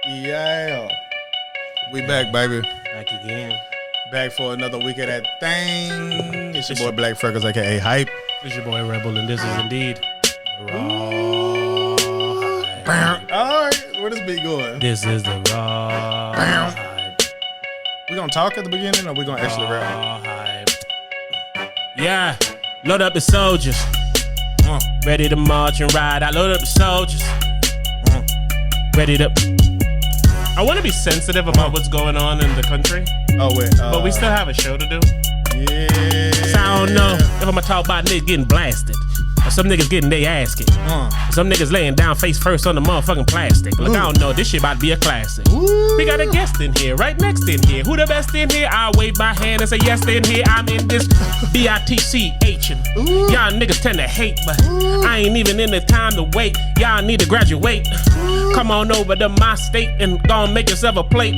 Yeah. We back, baby. Back again. Back for another week of that thing. It's your boy Black Freckles, aka Hype. It's your boy Rebel, and this is indeed TheRawHype. Alright, where this beat going? This is TheRawHype. We gonna talk at the beginning or we gonna actually rap? Hype. Yeah, load up the soldiers. Ready to march and ride. I load up the soldiers. Ready to... I want to be sensitive about what's going on in the country. Oh, wait. But we still have a show to do. Yeah. So I don't know if I'm going to talk about niggas getting blasted. Or some niggas getting their ass kicked. Some niggas laying down face first on the motherfucking plastic. Look, I don't know. This shit about to be a classic. Ooh. We got a guest in here, right next in here. Who the best in here? I'll wave my hand and say yes in here. I'm in this B-I-T-C-H-ing. Y'all niggas tend to hate, but I ain't even in the time to wait. Y'all need to graduate. Come on over to my state and go and make yourself a plate.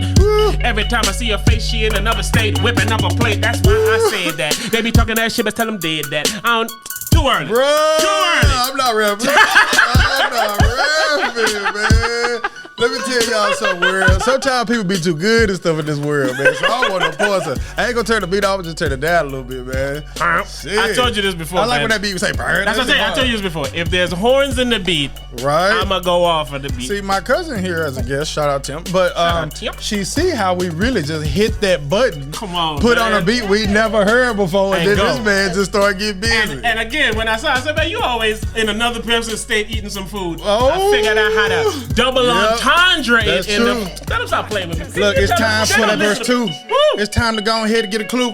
Every time I see your face, she in another state whipping up a plate. That's why I said that. They be talking that shit, but tell them dead that. I don't... Too early. Bro, too early. I'm not rapping. I'm not rapping, man. Let me tell y'all something weird. Sometimes people be too good and stuff in this world, man. So I don't want to pause it. I ain't gonna turn the beat off, just turn it down a little bit, man. Shit. I told you this before. I like man. when that beat say burn. That's what I told you this before. If there's horns in the beat, right, I'ma go off of the beat. See, my cousin here as a guest, shout out Tim, but Tim. she see how we really just hit that button. Come on, put man. on a beat we never heard before, and then go. this man just started getting busy. And again, when I said, man, you always in another person's state eating some food. Oh. I figured out how to double entendre it. True. Let them stop playing with me. Look, it's time for that verse 2. It's time to go ahead and get a clue.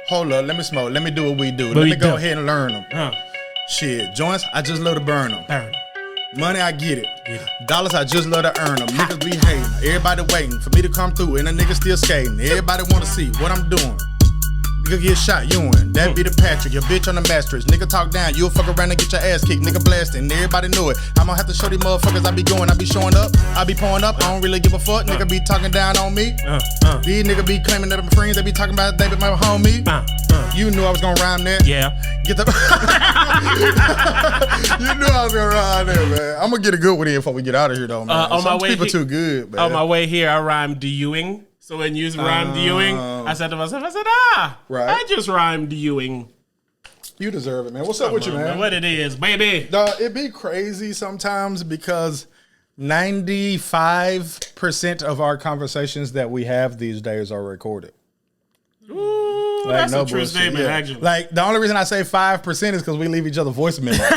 Hold up, let me smoke. Let me do what we do. Let me go ahead and learn them. Shit, joints, I just love to burn them. Money, I get it. Dollars, I just love to earn them. Niggas be hating. Everybody waiting for me to come through, and a nigga still skating. Everybody want to see what I'm doing. Nigga get shot, you win. That be the Patrick, your bitch on the mattress. Nigga talk down, you'll fuck around and get your ass kicked. Nigga blasting, everybody know it. I'ma have to show these motherfuckers I be going, I be showing up, I be pouring up, I don't really give a fuck. Nigga be talking down on me. These nigga be claiming that I'm friends, they be talking about they be my homie. You knew I was gonna rhyme that. Yeah. Get the You knew I was gonna rhyme that, man. I'm gonna get a good one in before we get out of here though, man. On my way people too good, man. On my way here, I rhymed Ewing. So when you rhymed Ewing, I said to myself, right. I just rhymed Ewing. You deserve it, man. What's up with you, man? What it is, baby. It be crazy sometimes because 95% of our conversations that we have these days are recorded. Ooh, that's a true statement, actually. Like, the only reason I say 5% is because we leave each other voice memos. But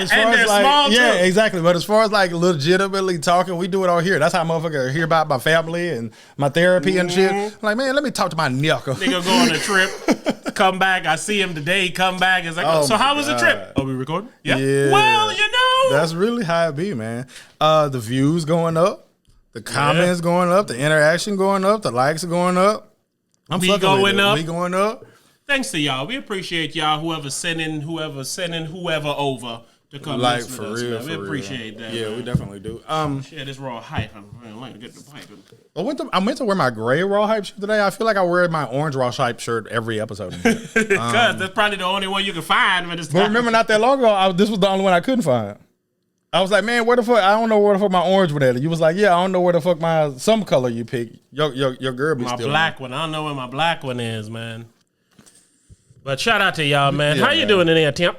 as far And as they're like, small, yeah, too. exactly. But as far as like legitimately talking, we do it all here. That's how motherfuckers hear about my family and my therapy and shit. I'm like, man, let me talk to my knuckle. Nigga go on a trip, come back. I see him today. Come back. It's like, so how was the trip? Are we recording? Yeah. Well, you know, that's really how it be, man. The views going up, the comments going up, the interaction going up, the likes are going up. We going up. We going up. Thanks to y'all. We appreciate y'all. Whoever sending whoever over to come Like listen for to us, real, man. for We real. appreciate that. Yeah, man. we definitely do. Share this raw hype. I like to get the pipe. I meant to wear my gray TheRawHype shirt today. I feel like I wear my orange TheRawHype shirt every episode. Because that's probably the only one you can find. But remember, not that long ago, this was the only one I couldn't find. I was like, man, where the fuck? I don't know where the fuck my orange one at. You was like, yeah, I don't know where the fuck some color you pick. Your girl be my still black one. I don't know where my black one is, man. But shout out to y'all, man. Yeah, How you man. doing in there, Tim?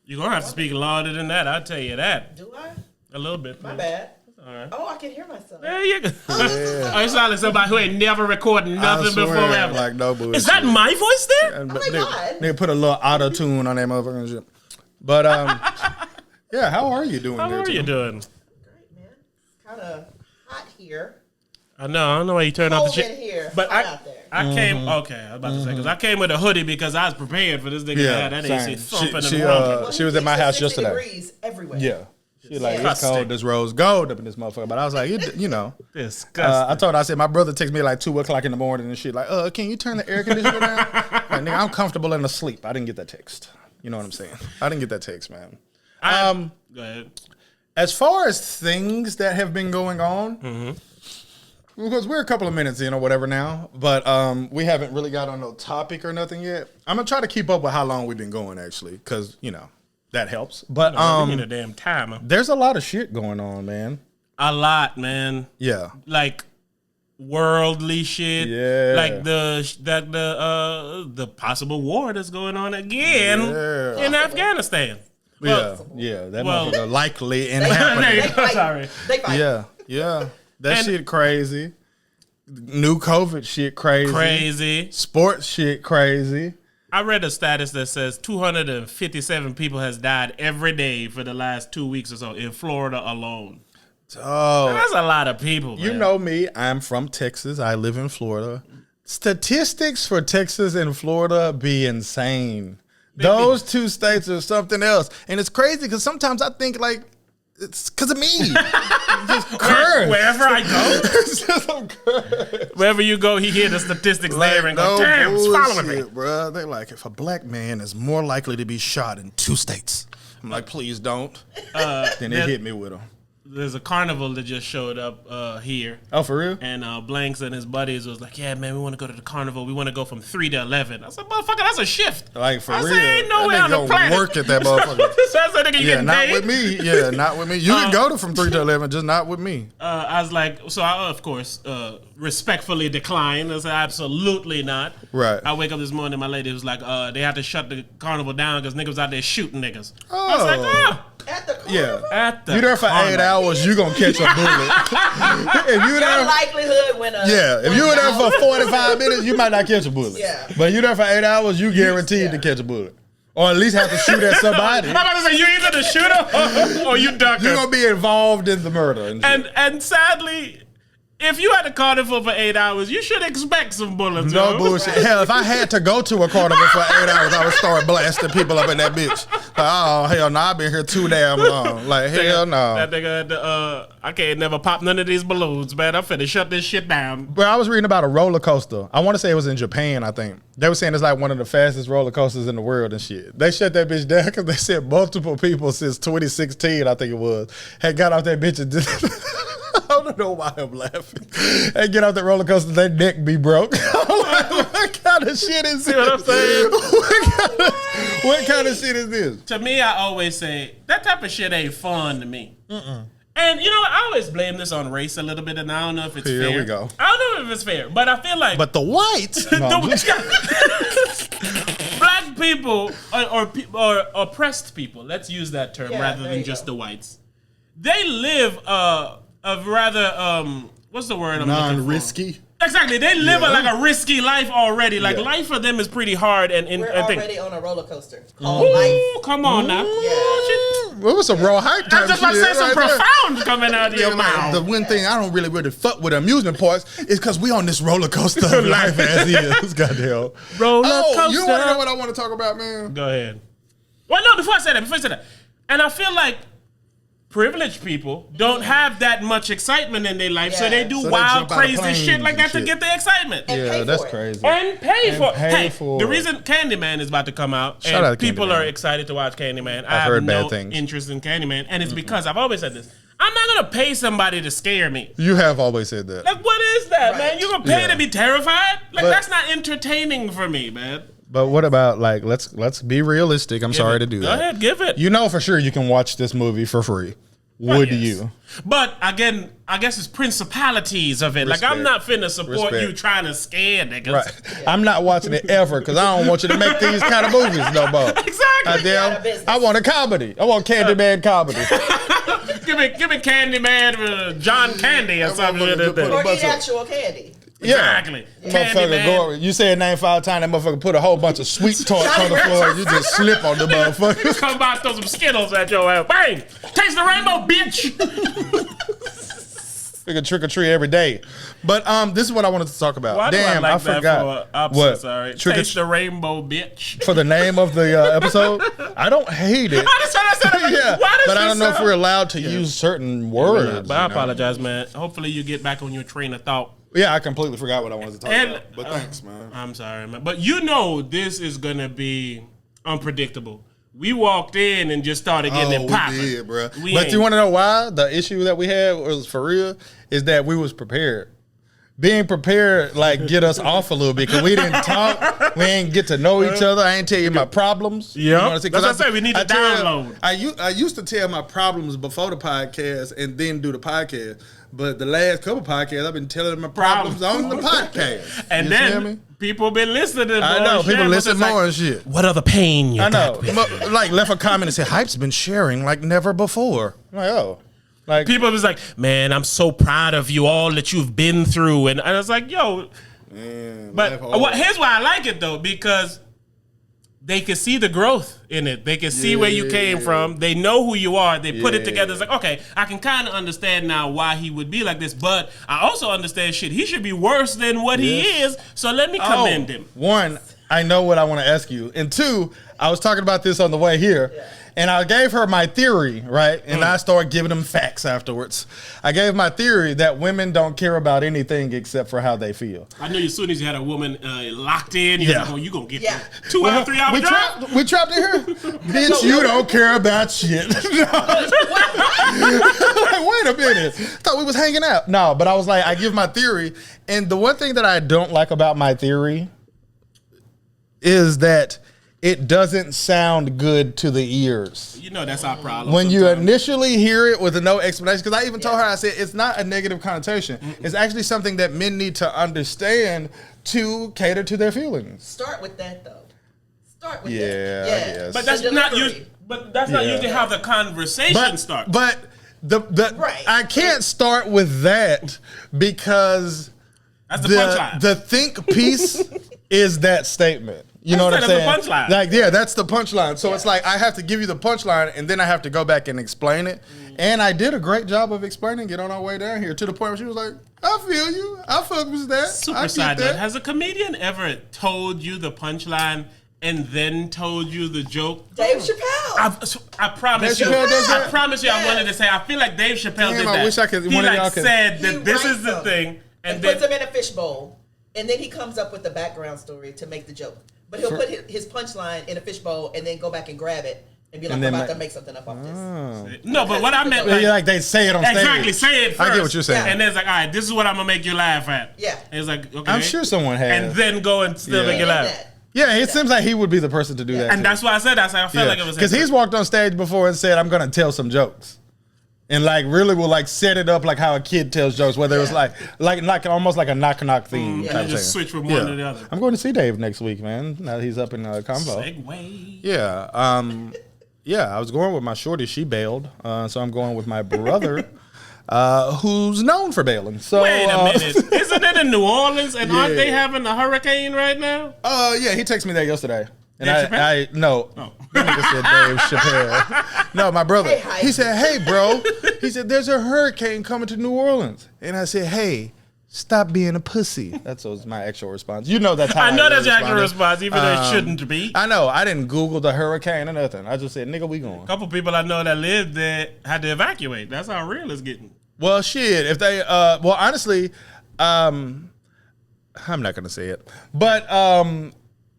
You're going to have to speak louder than that. I'll tell you that. Do I? A little bit. My please. bad. All right. Oh, I can hear myself. There you go. Yeah. Oh, you sound like somebody who ain't never recorded nothing I swear, before ever. like no bullshit. Is that my voice there? Oh my God. They put a little auto tune on that motherfucking shit. But yeah, how are you doing? How are you doing? Great, man. It's kind of hot here. I don't know why you turned off the Cold in shit. here. But hot out there. I came. Okay, I was about to say because I came with a hoodie because I was prepared for this nigga to have that AC thumping she and rumbling. was at my house 60 yesterday. degrees everywhere. Yeah. She like, it's Disgusting. cold, this rose gold up in this motherfucker. But I was like, you know. Disgusting. I told her, I said, my brother texted me like 2 o'clock in the morning and shit. Like, can you turn the air conditioner down? Like, nigga, I'm comfortable in the sleep. I didn't get that text. You know what I'm saying? I didn't get that text, man. Go ahead. As far as things that have been going on, because we're a couple of minutes in or whatever now, but we haven't really got on no topic or nothing yet. I'm going to try to keep up with how long we've been going, actually, because, you know, that helps. But we need a damn timer. there's a lot of shit going on, man. A lot, man. Yeah. Like worldly shit. Yeah. Like the possible war that's going on again in Afghanistan. Yeah. That motherfucker likely and They happening. fight. Sorry. They fight. Yeah. That And- shit crazy. New COVID shit crazy. Crazy. Sports shit crazy. I read a status that says 257 people has died every day for the last 2 weeks or so in Florida alone. Oh, That's a lot of people, man. you know me. I'm from Texas. I live in Florida. Statistics for Texas and Florida be insane. Those two states are something else. And it's crazy because sometimes I think like it's because of me. Just curse. Wherever I go, It's just I'm cursed. wherever you go, he hear the statistics there and go, damn, it's following me. Bro. They're like, if a black man is more likely to be shot in 2 states, I'm like, please don't. Then they hit me with them. There's a carnival that just showed up here. Oh, for real? And Blanks and his buddies was like, yeah, man, we want to go to the carnival. We want to go from 3 to 11. I said, motherfucker, that's a shift. Like, for I real? said, ain't no way That on the nigga planet. gonna work at that motherfucker. So I said, nigga, you Yeah, getting not paid? with me. Yeah, not with me. You can go to from 3 to 11, just not with me. I was like, so I, of course, respectfully declined. I said, absolutely not. Right. I wake up this morning, my lady was like, they had to shut the carnival down because niggas was out there shooting niggas. I was like, oh. At the carnival. Yeah. At the You there for 8 carnival. hours, you gonna catch a bullet. If you Your there, likelihood when if you were there for 45 minutes, you might not catch a bullet. Yeah. But you there for 8 hours, you guaranteed to catch a bullet, or at least have to shoot at somebody. I'm about to say, you either the shooter or you ducker. You're gonna be involved in the murder. And shit. And sadly, if you had a carnival for 8 hours, you should expect some bullets. No yo. bullshit. Hell, if I had to go to a carnival for 8 hours, I would start blasting people up in that bitch. Like, oh, hell no, I've been here too damn long. Like, hell no. That nigga had to, I can't never pop none of these balloons, man. I'm finna shut this shit down. Bro, I was reading about a roller coaster. I want to say it was in Japan, I think. They were saying it's like one of the fastest roller coasters in the world and shit. They shut that bitch down because they said multiple people since 2016, I think it was, had got off that bitch and did I don't know why I'm laughing. They get off that roller coaster, their neck be broke. I'm like, what kind of shit is this? See what I'm saying? What kind of shit is this? To me, I always say, that type of shit ain't fun to me. And you know what? I always blame this on race a little bit, and I don't know if it's Here fair. we go. I don't know if it's fair, but I feel like But the whites. No, black people or oppressed people, let's use that term Yeah, rather there than you just go. the whites. They live a rather what's the word I'm looking for? non-risky. Exactly, they live Yeah. like a risky life already. Like Yeah. life for them is pretty hard, and We're I think. already on a roller coaster called life. Ooh, come on now. Yeah. What was some raw hype I type was just about to shit say some right there. profound coming out of your Yeah, like, mouth. the one thing I don't really fuck with amusement parks is because we on this roller coaster of life as is. Goddamn. Roller Oh, coaster. you want to know what I want to talk about, man? Go ahead. Well, no, before I say that. And I feel like privileged people don't have that much excitement in their life, so they do So they wild, jump out of crazy planes shit like and that to shit. get the excitement. And Yeah, pay that's for it. crazy. And pay for it. pay Hey, for the it. reason Candyman is about to come out, Shout and out people Candyman. are excited to watch Candyman. I I've have heard no bad things. interest in Candyman, and it's because I've always said this. I'm not gonna pay somebody to scare me. You have always said that. Like, what is that, man? Right. You gonna pay Yeah. to be terrified? Like, But- that's not entertaining for me, man. But what about, like, let's be realistic. I'm sorry to do Go that. ahead, give it. You know for sure you can watch this movie for free. Would Yes. you? But again, I guess it's principalities of it. Like, I'm Respect. not finna support Respect. you trying to scare niggas. Right. I'm not watching it ever because I don't want you to make these kind of movies no more. Exactly. Out Goddamn, of business. I want a comedy. I want Candyman comedy. Give me Candyman, John Candy or something. motherfucker like that. Or bunch eat of- actual candy. Exactly. Motherfucker, Candyman. go, you say a name 5 times, that motherfucker put a whole bunch of sweet tarts on the floor, and you just slip on the motherfucker. Come by, throw some Skittles at your ass. Bang! Taste the rainbow, bitch! Nigga trick or treat every day. But this is what I wanted to talk about. Why Damn, do I like that forgot. for opposite? What? Sorry. Trick or Taste the rainbow, bitch. for the name of the episode? I don't hate it. I just trying to say that. Yeah, Why does but I this don't know if sound- we're allowed to use certain words. But I you know? apologize, man. Hopefully you get back on your train of thought. Yeah, I completely forgot what I wanted to talk And- about. But thanks, man. I'm sorry, man. But you know this is going to be unpredictable. We walked in and just started getting it popping. We did, bro. We But ain't- you want to know why? The issue that we had was for real is that we was prepared. Being prepared, like, get us off a little bit because we didn't talk. We ain't get to know each other. I ain't tell you my problems. Yeah, you know what I'm saying? that's what I say. We need to download. I used to tell my problems before the podcast and then do the podcast. But the last couple podcasts, I've been telling my problems on the podcast. And you then people been listening. I know people listen more and shit. What other pain you I know. got? Like left a comment and said, "Hype's been sharing like never before." I'm like, oh. Like people was like, man, I'm so proud of you, all that you've been through. And I was like, yo. Man, but here's why I like it, though, because they can see the growth in it. They can see where you came from. They know who you are. They put it together. It's like, okay, I can kind of understand now why he would be like this. But I also understand, shit, he should be worse than what he is. So let me commend him. One, I know what I want to ask you. And two, I was talking about this on the way here. Yeah. And I gave her my theory, right? And I started giving them facts afterwards. I gave my theory that women don't care about anything except for how they feel. I knew as soon as you had a woman locked in, you're like, oh, you going to get 2 hour, 3 hour drive? We trapped in here? Bitch, you don't care about shit. Like, wait a minute. Thought we was hanging out. No, but I was like, I give my theory. And the one thing that I don't like about my theory is that it doesn't sound good to the ears. You know that's our problem. When you initially hear it with no explanation, because I even told her, I said, it's not a negative connotation. It's actually something that men need to understand to cater to their feelings. Start with that, though. Start with that. Yeah, I guess. But that's not usually. But that's not usually how the conversation starts. But I can't start with that because that's the punchline. The think piece is that statement. You know what I'm saying? That's the punchline. Like, yeah, that's the punchline. So it's like I have to give you the punchline, and then I have to go back and explain it. And I did a great job of explaining it on our way down here to the point where she was like, "I feel you. I fuck with that." Super side note: has a comedian ever told you the punchline and then told you the joke? Dave Chappelle. I promise you. I promise you. I wanted to say. I feel like Dave Chappelle did that. I wish I could. He said that this is the thing, and puts them in a fishbowl, and then he comes up with the background story to make the joke. But he'll put his punchline in a fishbowl and then go back and grab it and be like, I'm about to make something up off this. No, but what I meant, like they say it on stage. Exactly, say it first. I get what you're saying. And then it's like, all right, this is what I'm going to make you laugh at. Yeah. And it's like, okay. I'm sure someone has. And then go and still make you laugh. Yeah, it seems like he would be the person to do that. And that's why I said that. I felt like it was because he's walked on stage before and said, I'm going to tell some jokes. And like really will like set it up like how a kid tells jokes, whether it was like almost like a knock theme. Yeah, you just switch from one to the other. I'm going to see Dave next week, man. Now he's up in Combo. Segway. Yeah, yeah. I was going with my shorty. She bailed, so I'm going with my brother, who's known for bailing. So wait a minute, isn't it in New Orleans? And aren't they having a hurricane right now? Yeah. He texted me that yesterday. And Dave Chappelle? No. Oh. That nigga said Dave Chappelle. No, my brother. He said, hey, bro. He said, there's a hurricane coming to New Orleans. And I said, hey, stop being a pussy. That was my actual response. You know that's how I know that's your actual response, even though it shouldn't be. I know. I didn't Google the hurricane or nothing. I just said, nigga, we going. A couple people I know that lived there had to evacuate. That's how real it's getting. Well, shit. If they, well, honestly, I'm not going to say it. But,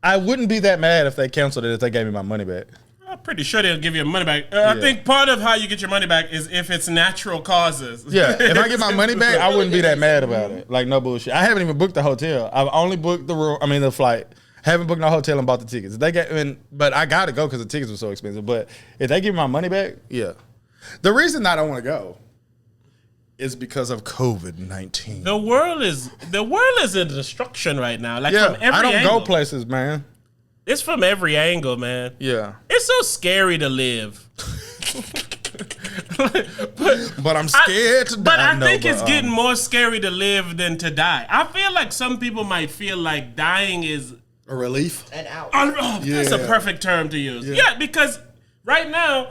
I wouldn't be that mad if they canceled it if they gave me my money back. I'm pretty sure they'll give you your money back. I think part of how you get your money back is if it's natural causes. Yeah, if I get my money back, I wouldn't be that mad about it. Like, no bullshit. I haven't even booked the hotel. I've only booked the flight. Haven't booked no hotel and bought the tickets. But I got to go because the tickets were so expensive. But if they give me my money back, yeah. The reason I don't want to go is because of COVID-19. The world is in destruction right now. Like from every I don't angle. go places, man. It's from every angle, man. Yeah. It's so scary to live. but I'm scared to die. But I think it's getting more scary to live than to die. I feel like some people might feel like dying is a relief. An out. That's a perfect term to use. Yeah, because right now,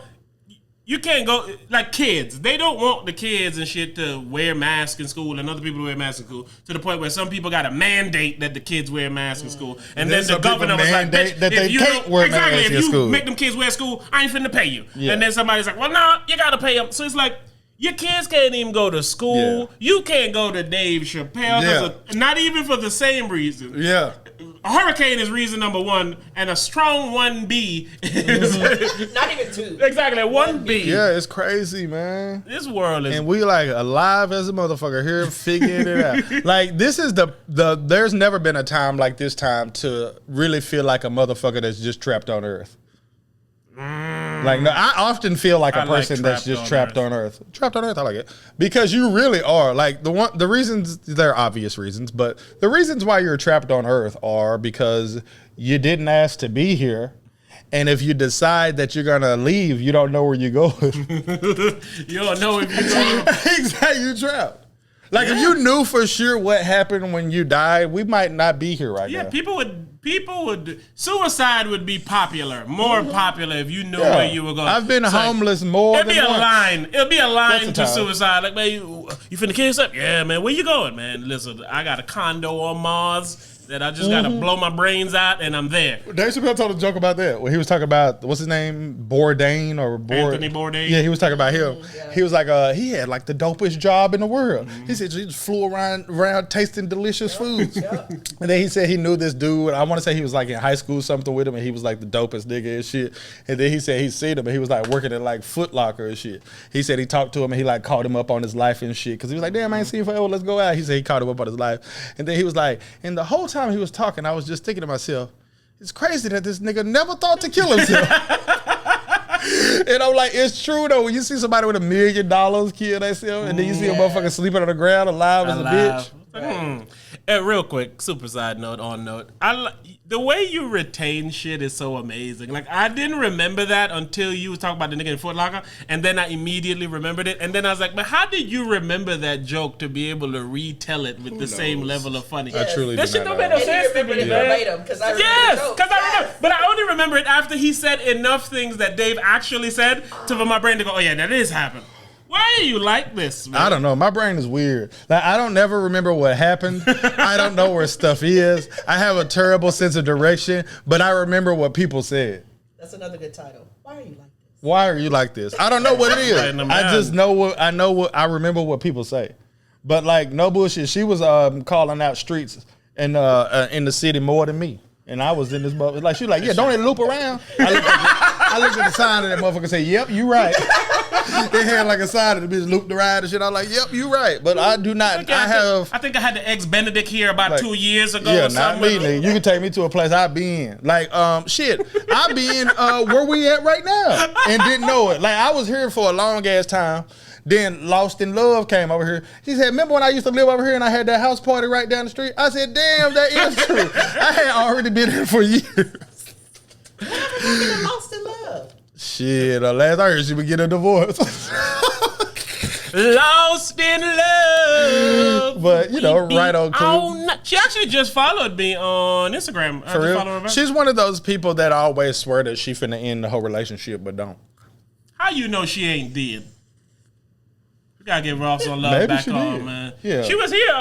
you can't go, like kids, they don't want the kids and shit to wear masks in school and other people to wear masks in school to the point where some people got a mandate that the kids wear masks in school. And then the governor was like, bitch, that they can't wear masks in school. If you make them kids wear school, I ain't finna pay you. Yeah. And then somebody's like, well, no, you gotta pay them. So it's like, your kids can't even go to school. Yeah. You can't go to Dave Chappelle. Not even for the same reason. Yeah. a hurricane is reason number 1, and a strong 1B is not even 2. Exactly, 1B. Yeah, it's crazy, man. This world is, and we like alive as a motherfucker here figuring it out. Like this is the there's never been a time like this time to really feel like a motherfucker that's just trapped on Earth. Like no, I often feel like a person that's just trapped on Earth. Trapped on Earth, I like it because you really are. Like the reasons, there are obvious reasons, but the reasons why you're trapped on Earth are because you didn't ask to be here, and if you decide that you're gonna leave, you don't know where you're going. You don't know if you're going. Exactly, you're trapped. Like if you knew for sure what happened when you died, we might not be here right now. Yeah, people would suicide would be more popular if you knew where you were going. I've been homeless more than once. It'd be a line to suicide. Like, man, you finna kill yourself? Yeah, man, where you going, man? Listen, I got a condo on Mars that I just gotta blow my brains out, and I'm there. Dave Chappelle told a joke about that when he was talking about what's his name, Bourdain Anthony Bourdain. Yeah, he was talking about him. Yeah. He was like, he had like the dopest job in the world. He said he just flew around tasting delicious foods. And then he said he knew this dude. I want to say he was like in high school or something with him, and he was like the dopest nigga and shit. And then he said he seen him, and he was like working at like Foot Locker and shit. He said he talked to him, and he like called him up on his life and shit because he was like, damn, I ain't seen you forever. Let's go out. He said he called him up on his life, and then he was like, and the whole time he was talking, I was just thinking to myself, it's crazy that this nigga never thought to kill himself. And I'm like, it's true though. When you see somebody with $1 million kill themselves, and then you see a motherfucker sleeping on the ground alive as a bitch. And real quick, super side note, the way you retain shit is so amazing. Like, I didn't remember that until you was talking about the nigga in Foot Locker, and then I immediately remembered it, and then I was like, but how did you remember that joke to be able to retell it with same level of funny? I truly that shit don't make no sense to me, man. Because I remember. But I only remember it after he said enough things that Dave actually said for my brain to go, oh yeah, that is happening. Why are you like this, man? I don't know. My brain is weird. Like, I don't never remember what happened. I don't know where stuff is. I have a terrible sense of direction, but I remember what people said. That's another good title. Why are you like this? Why are you like this? I don't know what it is. I just know I remember what people say. But like, no bullshit. She was calling out streets in the city more than me. And I was in this motherfucker. Like, she was like, yeah, don't it loop around? I looked at the sign of that motherfucker and said, yep, you right. They had like a sign of the bitch looped around and shit. I was like, yep, you right. But I do not. I think I had the ex-Benedict here about like, 2 years ago. Yeah, or something. Not me, nigga. You can take me to a place I be in. Like, shit, I be in where we at right now and didn't know it. Like, I was here for a long ass time. Then Lost in Love came over here. She said, remember when I used to live over here and I had that house party right down the street? I said, damn, that is true. I had already been here for years. What happened to Lost in Love? Shit, last I heard she would get a divorce. Lost in Love. But, you know, right on cool. She actually just followed me on Instagram. For real? She's one of those people that always swear that she finna end the whole relationship, but don't. How you know she ain't dead? We gotta give Ross some love back on, man. Yeah. She was here.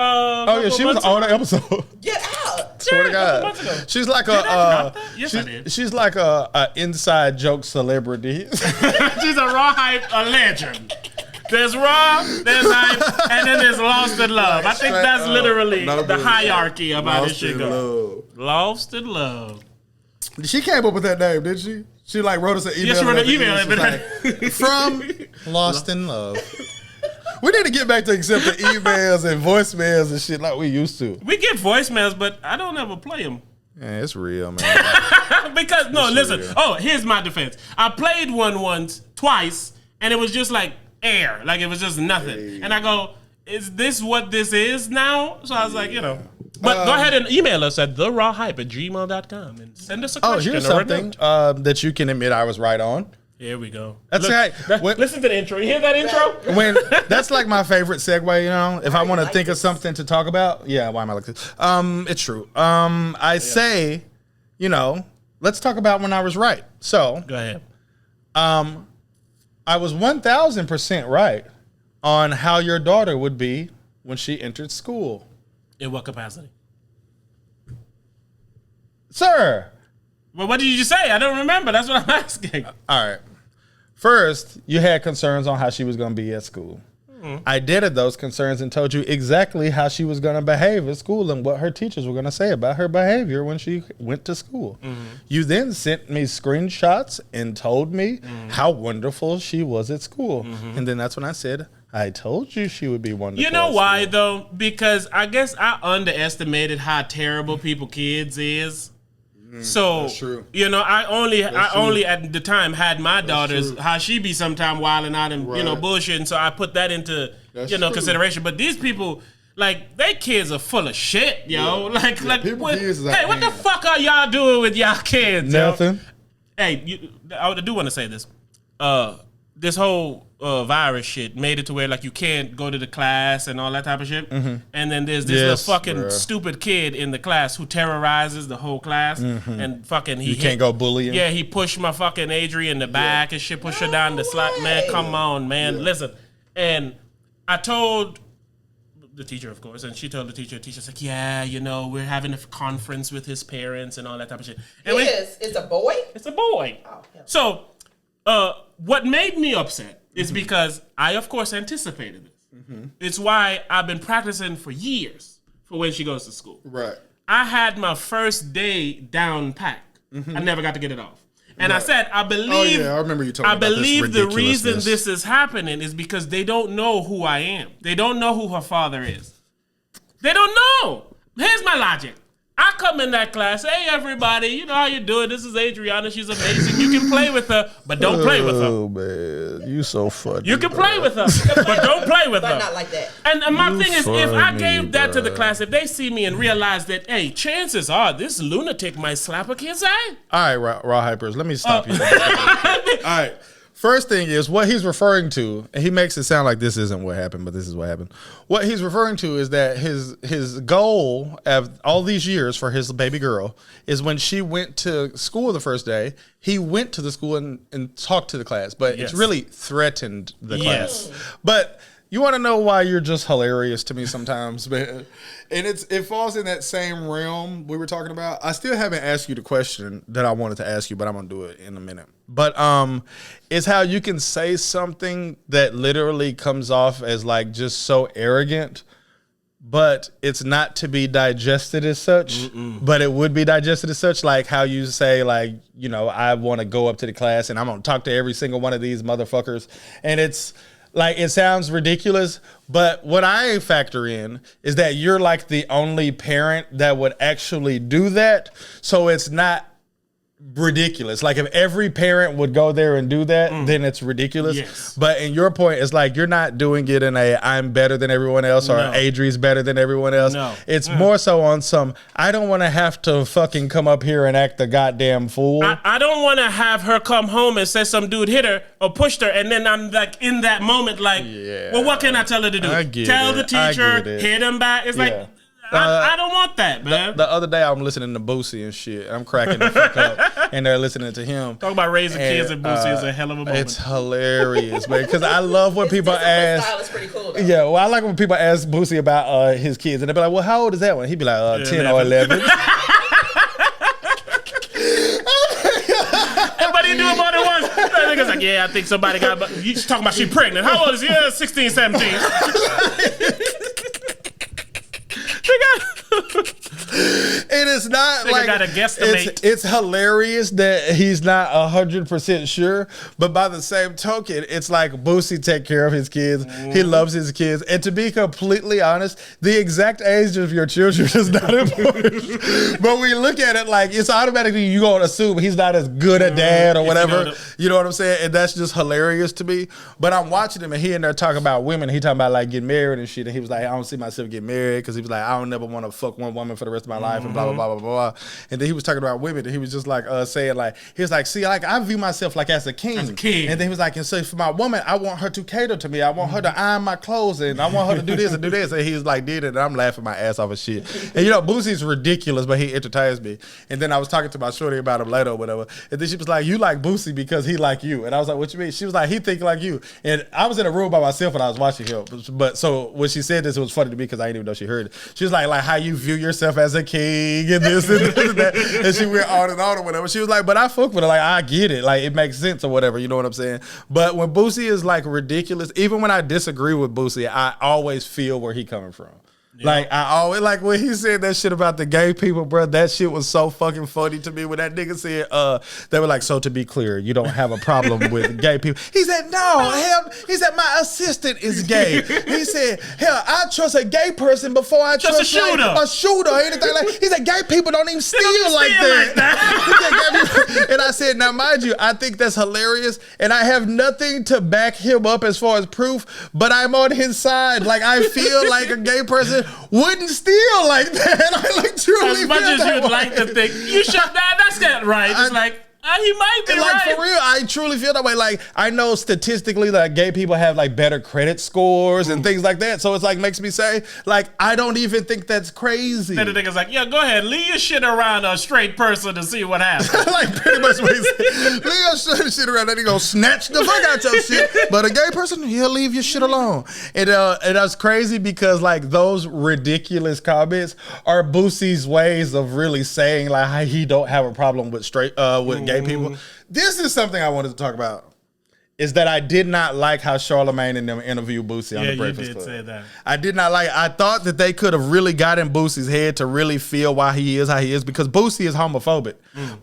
She was on the episode. Get out! Swear to God. She's like she's like a inside joke celebrity. She's a RawHype, a legend. There's Raw, there's Hype, and then there's Lost in Love. I think that's literally the hierarchy of how this shit goes. Lost in Love. She came up with that name, didn't she? She like wrote us an email. Yes, she wrote an email. Like, from Lost in Love. We need to get back to accepting emails and voicemails and shit like we used to. We get voicemails, but I don't ever play them. Yeah, it's real, man. Because, listen. Real. Oh, here's my defense. I played one twice, and it was just like air. Like, it was just nothing. Hey. And I go, is this what this is now? So I was like, But go ahead and email us at TheRawHype@gmail.com and send us a question. Oh, here's something that you can admit I was right on. Here we go. That's right. Listen to the intro. You hear that intro? That's like my favorite segue, If I want to think of something to talk about. Yeah, why am I like this? It's true. I say, let's talk about when I was right. So go ahead. I was 1,000% right on how your daughter would be when she entered school. In what capacity? Sir. Well, what did you just say? I don't remember. That's what I'm asking. All right. First, you had concerns on how she was going to be at school. I dated those concerns and told you exactly how she was going to behave at school and what her teachers were going to say about her behavior when she went to school. You then sent me screenshots and told me how wonderful she was at school. And then that's when I said, I told you she would be wonderful. You know why, though? Because I guess I underestimated how terrible people kids is. So, that's true. You know, I only at the time had my daughters, how she be sometime wilding out and, you know, bullshitting. So I put that into, consideration. But these people, like, they kids are full of shit, yo. Like, what the fuck are y'all doing with y'all kids, Nothing. Yo? Hey, I do want to say this. This whole virus shit made it to where, like, you can't go to the class and all that type of shit. And then there's this little fucking stupid kid in the class who terrorizes the whole class. And fucking you can't go bullying. Yeah, he pushed my fucking Adri in the back and shit, pushed her down the slot. Man, come on, man. Listen. And I told the teacher, of course, and she told the teacher's like, yeah, you know, we're having a conference with his parents and all that type of shit. And it's a boy? It's a boy. Oh, so, what made me upset is because I, of course, anticipated this. It's why I've been practicing for years for when she goes to school. Right. I had my first day down packed. I never got to get it off. And I said, I believe. Oh yeah, I remember you talking about this. I believe the reason this is happening is because they don't know who I am. They don't know who her father is. They don't know. Here's my logic. I come in that class, hey everybody, you know how you doing? This is Adriana, she's amazing. You can play with her, but don't play with her. Oh man, you so funny. You can play with her, but don't play with her. But not like that. And my thing is, if I gave that to the class, if they see me and realize that, hey, chances are this lunatic might slap a kid's eye. All right, RawHypers, let me stop you. All right. First thing is what he's referring to, and he makes it sound like this isn't what happened, but this is what happened. What he's referring to is that his goal of all these years for his baby girl is when she went to school the first day, he went to the school and talked to the class, but it's really threatened the class. But you want to know why you're just hilarious to me sometimes, man? And it falls in that same realm we were talking about. I still haven't asked you the question that I wanted to ask you, but I'm going to do it in a minute. But it's how you can say something that literally comes off as like just so arrogant, but it's not to be digested as such, but it would be digested as such. Like how you say, like, you know, I want to go up to the class and I'm going to talk to every single one of these motherfuckers. And it's like, it sounds ridiculous, but what I factor in is that you're like the only parent that would actually do that. So it's not ridiculous. Like if every parent would go there and do that, then it's ridiculous. Yes. But in your point, it's like you're not doing it in a I'm better than everyone else or Adri's better than everyone else. No. It's more so on some I don't want to have to fucking come up here and act the goddamn fool. I don't want to have her come home and say some dude hit her or pushed her, and then I'm like in that moment like, well, what can I tell her to do? Tell the teacher, hit him back. It's like I don't want that, man. The other day I'm listening to Boosie and shit. I'm cracking the fuck up, and they're listening to him. Talk about raising kids and Boosie is a hell of a moment. It's hilarious, man. Because I love when people ask. Style is pretty cool, though. Yeah, well, I like when people ask Boosie about his kids, and they be like, "Well, how old is that one?" He'd be like, 10 or 11. Everybody do it more than once. That nigga's like, yeah, I think somebody got. You talking about she pregnant? How old is she? 16, 17. It is not like gotta guesstimate. It's hilarious that he's not 100% sure, but by the same token, it's like Boosie take care of his kids. He loves his kids, and to be completely honest, the exact age of your children is not important. But we look at it like it's automatically you gonna assume he's not as good a dad or whatever. You know what I'm saying? And that's just hilarious to me. But I'm watching him, and he in there talking about women. He talking about like getting married and shit, and he was like, I don't see myself getting married because he was like, I don't never want to fuck one woman for the rest of my life and blah blah blah blah blah. And then he was talking about women, and he was just like saying like he was like, see, like I view myself like as a king. And then he was like, and so for my woman, I want her to cater to me. I want her to iron my clothes, and I want her to do this and do this. And he was like, did it, and I'm laughing my ass off of shit. And you know, Boosie's ridiculous, but he entertains me. And then I was talking to my shorty about him later or whatever, and then she was like, you like Boosie because he like you. And I was like, what you mean? She was like, he think like you. And I was in a room by myself when I was watching him. But so when she said this, it was funny to me because I didn't even know she heard it. She was like how you view yourself as a king king and this and this and that. And she went on and on or whatever. She was like, but I fuck with her. Like, I get it. Like, it makes sense or whatever. You know what I'm saying? But when Boosie is like ridiculous, even when I disagree with Boosie, I always feel where he coming from. Yeah. Like, I always, like, when he said that shit about the gay people, bro, that shit was so fucking funny to me. When that nigga said, they were like, so to be clear, you don't have a problem with gay people. He said, no, hell, he said, my assistant is gay. He said, hell, I trust a gay person before I trust a shooter. Like, a shooter or anything like that. He said, gay people don't even steal like that. And I said, now, mind you, I think that's hilarious, and I have nothing to back him up as far as proof, but I'm on his side. Like, I feel like a gay person wouldn't steal like that. I like truly as much feel as that you'd way. like to think, you shut down, that's not right. It's like, he might be like, right. for real, I truly feel that way. Like, I know statistically that gay people have like better credit scores and things like that. So it's like makes me say, like, I don't even think that's crazy. Then the nigga's like, yeah, go ahead, leave your shit around a straight person to see what happens. Like, pretty much what he said. Leave your shit around, then he gonna snatch the fuck out your shit. But a gay person, he'll leave your shit alone. And that's crazy because like those ridiculous comments are Boosie's ways of really saying like how he don't have a problem with with gay people. This is something I wanted to talk about. Is that I did not like how Charlamagne and them interviewed Boosie on the Breakfast Club. Yeah, you did say that. I did not like it. I thought that they could have really got in Boosie's head to really feel why he is how he is, because Boosie is homophobic.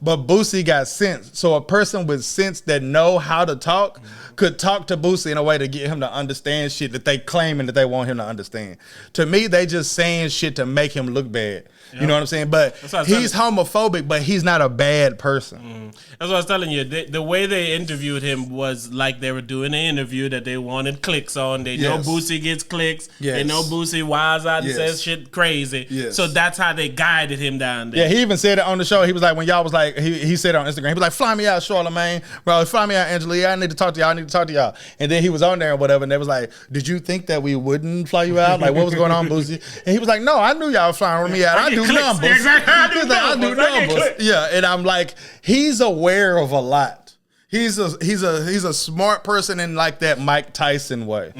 But Boosie got sense. So a person with sense that know how to talk could talk to Boosie in a way to get him to understand shit that they claiming that they want him to understand. To me, they just saying shit to make him look bad. Yep. You know what I'm saying? But he's homophobic, but he's not a bad person. That's what I was telling you. The way they interviewed him was like they were doing an interview that they wanted clicks on. They know Boosie gets clicks. They know Boosie wiles out and says shit crazy. So that's how they guided him down there. Yeah, he even said it on the show. He was like, when y'all was like, he said it on Instagram, he was like, fly me out, Charlamagne. Bro, fly me out, Angela. I need to talk to y'all. And then he was on there and whatever, and they was like, did you think that we wouldn't fly you out? Like, what was going on, Boosie? And he was like, no, I knew y'all were flying me out. I do numbers. Exactly. I do numbers. Yeah, and I'm like, he's aware of a lot. He's a smart person in like that Mike Tyson way.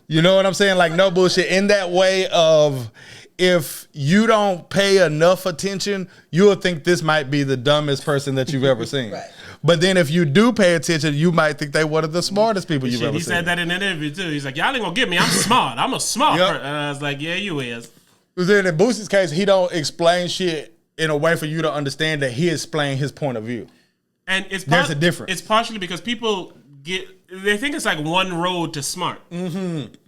You know what I'm saying? Like, no bullshit. In that way of, if you don't pay enough attention, you'll think this might be the dumbest person that you've ever seen. Right. But then if you do pay attention, you might think they one of the smartest people you've ever seen. He said that in an interview too. He's like, y'all ain't gonna get me. I'm smart. I'm a smart person. And I was like, yeah, you is. But then in Boosie's case, he don't explain shit in a way for you to understand that he explained his point of view. And there's a difference. It's partially because people they think it's like one road to smart.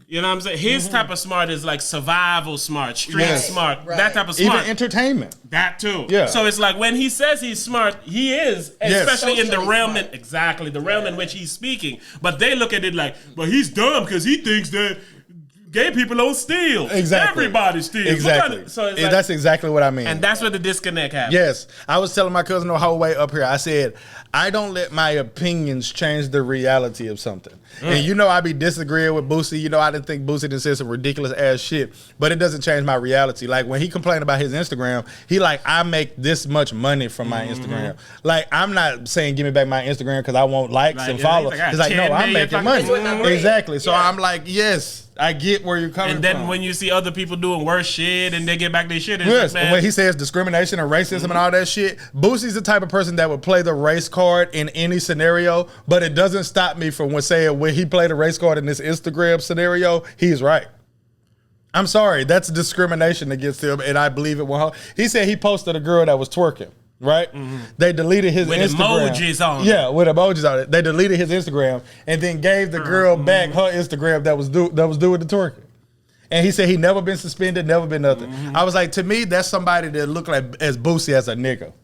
You know what I'm saying? His type of smart is like survival smart, street smart, that type of smart. Even entertainment. That too. Yeah. So it's like when he says he's smart, he is, especially in the realm the realm in which he's speaking. But they look at it like, but he's dumb because he thinks that gay people don't steal. Exactly. Everybody steals. Exactly. So it's that's exactly what I mean. And that's where the disconnect happens. Yes. I was telling my cousin the whole way up here, I said, I don't let my opinions change the reality of something. And you know I be disagreeing with Boosie. You know I didn't think Boosie didn't say some ridiculous ass shit, but it doesn't change my reality. Like when he complained about his Instagram, he like, I make this much money from my Instagram. Like I'm not saying give me back my Instagram because I want likes and follow. He's like, no, I'm making money. Exactly. So I'm like, yes. I get where you're coming from. And then when you see other people doing worse shit and they get back their shit, yes, like, when he says discrimination and racism and all that shit, Boosie's the type of person that would play the race card in any scenario, but it doesn't stop me from saying when he played a race card in this Instagram scenario, he's right. I'm sorry, that's discrimination against him, and I believe it. He said he posted a girl that was twerking. Right? They deleted his Instagram. With emojis on it. Yeah, with emojis on it. They deleted his Instagram and then gave the girl back her Instagram that was doing the twerking. And he said he never been suspended, never been nothing. I was like, to me, that's somebody that looked like as Boosie as a nigga.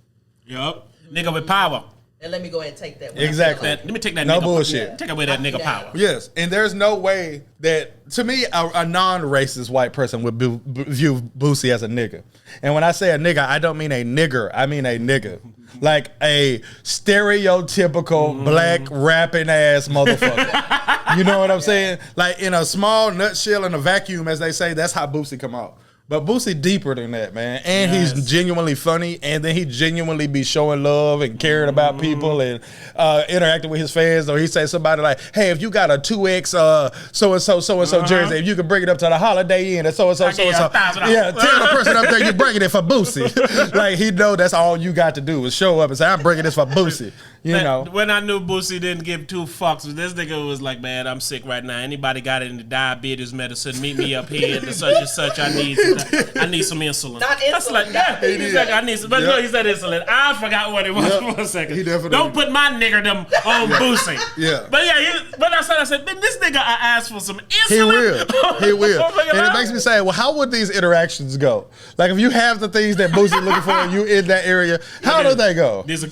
Yup. Nigga with power. And let me go ahead and take that one. Exactly. Let me take that no nigga bullshit. Take away that nigga power. Yes. And there's no way that, to me, a non-racist white person would view Boosie as a nigga. And when I say a nigga, I don't mean a nigger. I mean a nigga. Like a stereotypical black rapping ass motherfucker. You know what I'm saying? Like in a small nutshell, in a vacuum, as they say, that's how Boosie come out. But Boosie deeper than that, man. And he's genuinely funny, and then he genuinely be showing love and caring about people and interacting with his fans. Or he say somebody like, hey, if you got a 2X so-and-so jersey, if you can bring it up to the Holiday Inn and so-and-so. Yeah, tell the person up there you're bringing it for Boosie. Like, he know that's all you got to do is show up and say, I'm bringing this for Boosie. You know. When I knew Boosie didn't give 2 fucks, this nigga was like, man, I'm sick right now. Anybody got any diabetes medicine, meet me up here at the such and such. I need some insulin. Not insulin. That's like, yeah. He's like, I need some. But no, he said insulin. I forgot what it was for a second. He definitely don't put my niggerdom on Boosie. Yeah. But yeah, but I said, man, this nigga I asked for some insulin. He will. And it makes me say, well, how would these interactions go? Like, if you have the things that Boosie looking for and you in that area, how do they go? This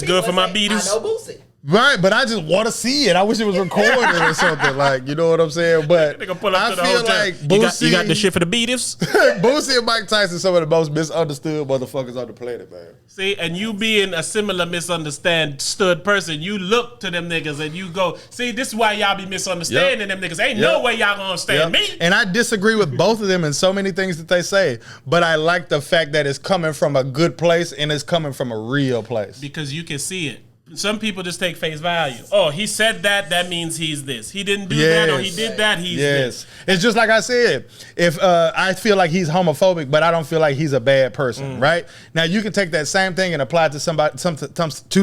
good for my beaters. I know Boosie. Right, but I just want to see it. I wish it was recorded or something. Like, you know what I'm saying? But I feel like Boosie... You got the shit for the beaters? Boosie and Mike Tyson some of the most misunderstood motherfuckers on the planet, man. See, and you being a similar misunderstood person, you look to them niggas and you go, see, this is why y'all be misunderstanding them niggas. Ain't no way y'all gonna understand me. And I disagree with both of them in so many things that they say, but I like the fact that it's coming from a good place and it's coming from a real place. Because you can see it. Some people just take face value. Oh, he said that means he's this. He didn't do that, or he did that, he's this. It's just like I said, if I feel like he's homophobic, but I don't feel like he's a bad person, right? Now, you can take that same thing and apply it to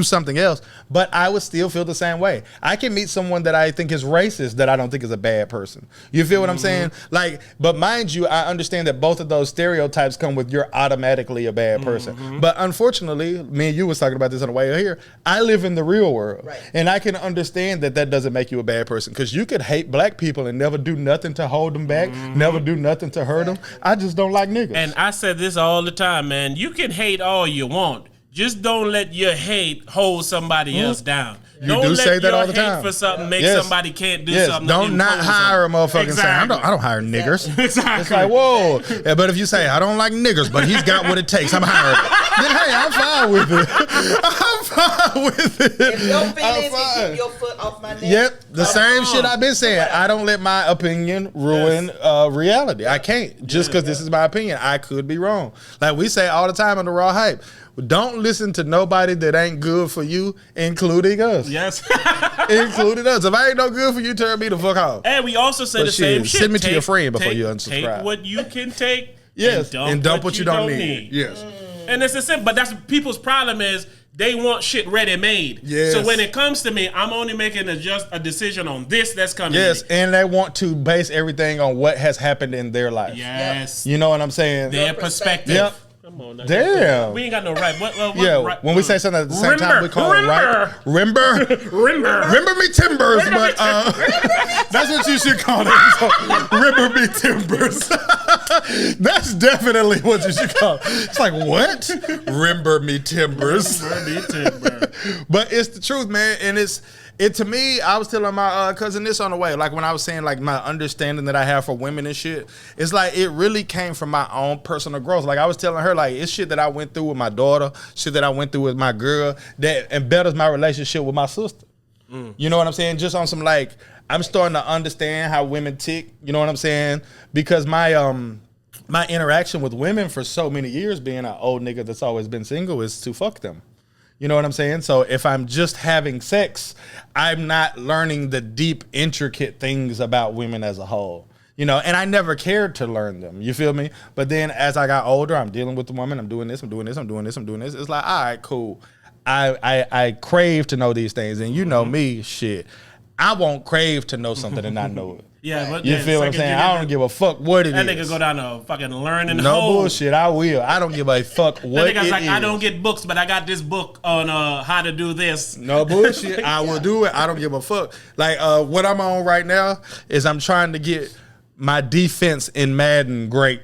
something else, but I would still feel the same way. I can meet someone that I think is racist that I don't think is a bad person. You feel what I'm saying? Like, but mind you, I understand that both of those stereotypes come with you're automatically a bad person. But unfortunately, me and you was talking about this on the way here, I live in the real world. Right. And I can understand that doesn't make you a bad person, because you could hate black people and never do nothing to hold them back, never do nothing to hurt them. I just don't like niggas. And I said this all the time, man. You can hate all you want. Just don't let your hate hold somebody else down. You don't do say that all the time. Don't let your hate for something make somebody can't do something. Don't not hire a motherfucking say, I don't hire niggers. Exactly. It's like, whoa. Yeah, but if you say, I don't like niggers, but he's got what it takes, I'm hiring him. Then, hey, I'm fine with it. I'm fine with it. If your feelings can keep your foot off my neck. Yep, the same shit I've been saying. I don't let my opinion ruin reality. I can't. Just because this is my opinion. I could be wrong. Like we say all the time on The Raw Hype, don't listen to nobody that ain't good for you, including us. Yes. Including us. If I ain't no good for you, turn me the fuck off. And we also say the same shit. Send me to your friend before you unsubscribe. Take what you can take. Yes. And dump what you don't need. Yes. And it's a simple, but that's people's problem is they want shit ready made. Yes. So when it comes to me, I'm only making a decision on this that's coming. Yes, and they want to base everything on what has happened in their life. Yes. You know what I'm saying? Their perspective. Yep. Come on now. Damn. We ain't got no right. What right? When we say something at the same time, we call it right. Remember me timbers, but that's what you should call it. So, remember me timbers. That's definitely what you should call it. It's like, what? Remember me timbers. Remember me timbers. But it's the truth, man, and it to me, I was telling my cousin this on the way, like when I was saying like my understanding that I have for women and shit, it's like it really came from my own personal growth. Like I was telling her, like it's shit that I went through with my daughter, shit that I went through with my girl that embedded my relationship with my sister. You know what I'm saying? Just on some like, I'm starting to understand how women tick, you know what I'm saying? Because my interaction with women for so many years, being an old nigga that's always been single, is to fuck them. You know what I'm saying? So if I'm just having sex, I'm not learning the deep, intricate things about women as a whole. You know, and I never cared to learn them. You feel me? But then as I got older, I'm dealing with the woman. I'm doing this, I'm doing this, I'm doing this, I'm doing this. It's like, all right, cool. I crave to know these things. And you know me, shit. I won't crave to know something and not know it. Yeah, but you feel what I'm saying? I don't give a fuck what it is. That nigga go down a fucking learning no hole. Bullshit, I will. I don't give a fuck what it is. I don't get books, but I got this book on how to do this. No bullshit. I will do it. I don't give a fuck. Like what I'm on right now is I'm trying to get my defense in Madden great.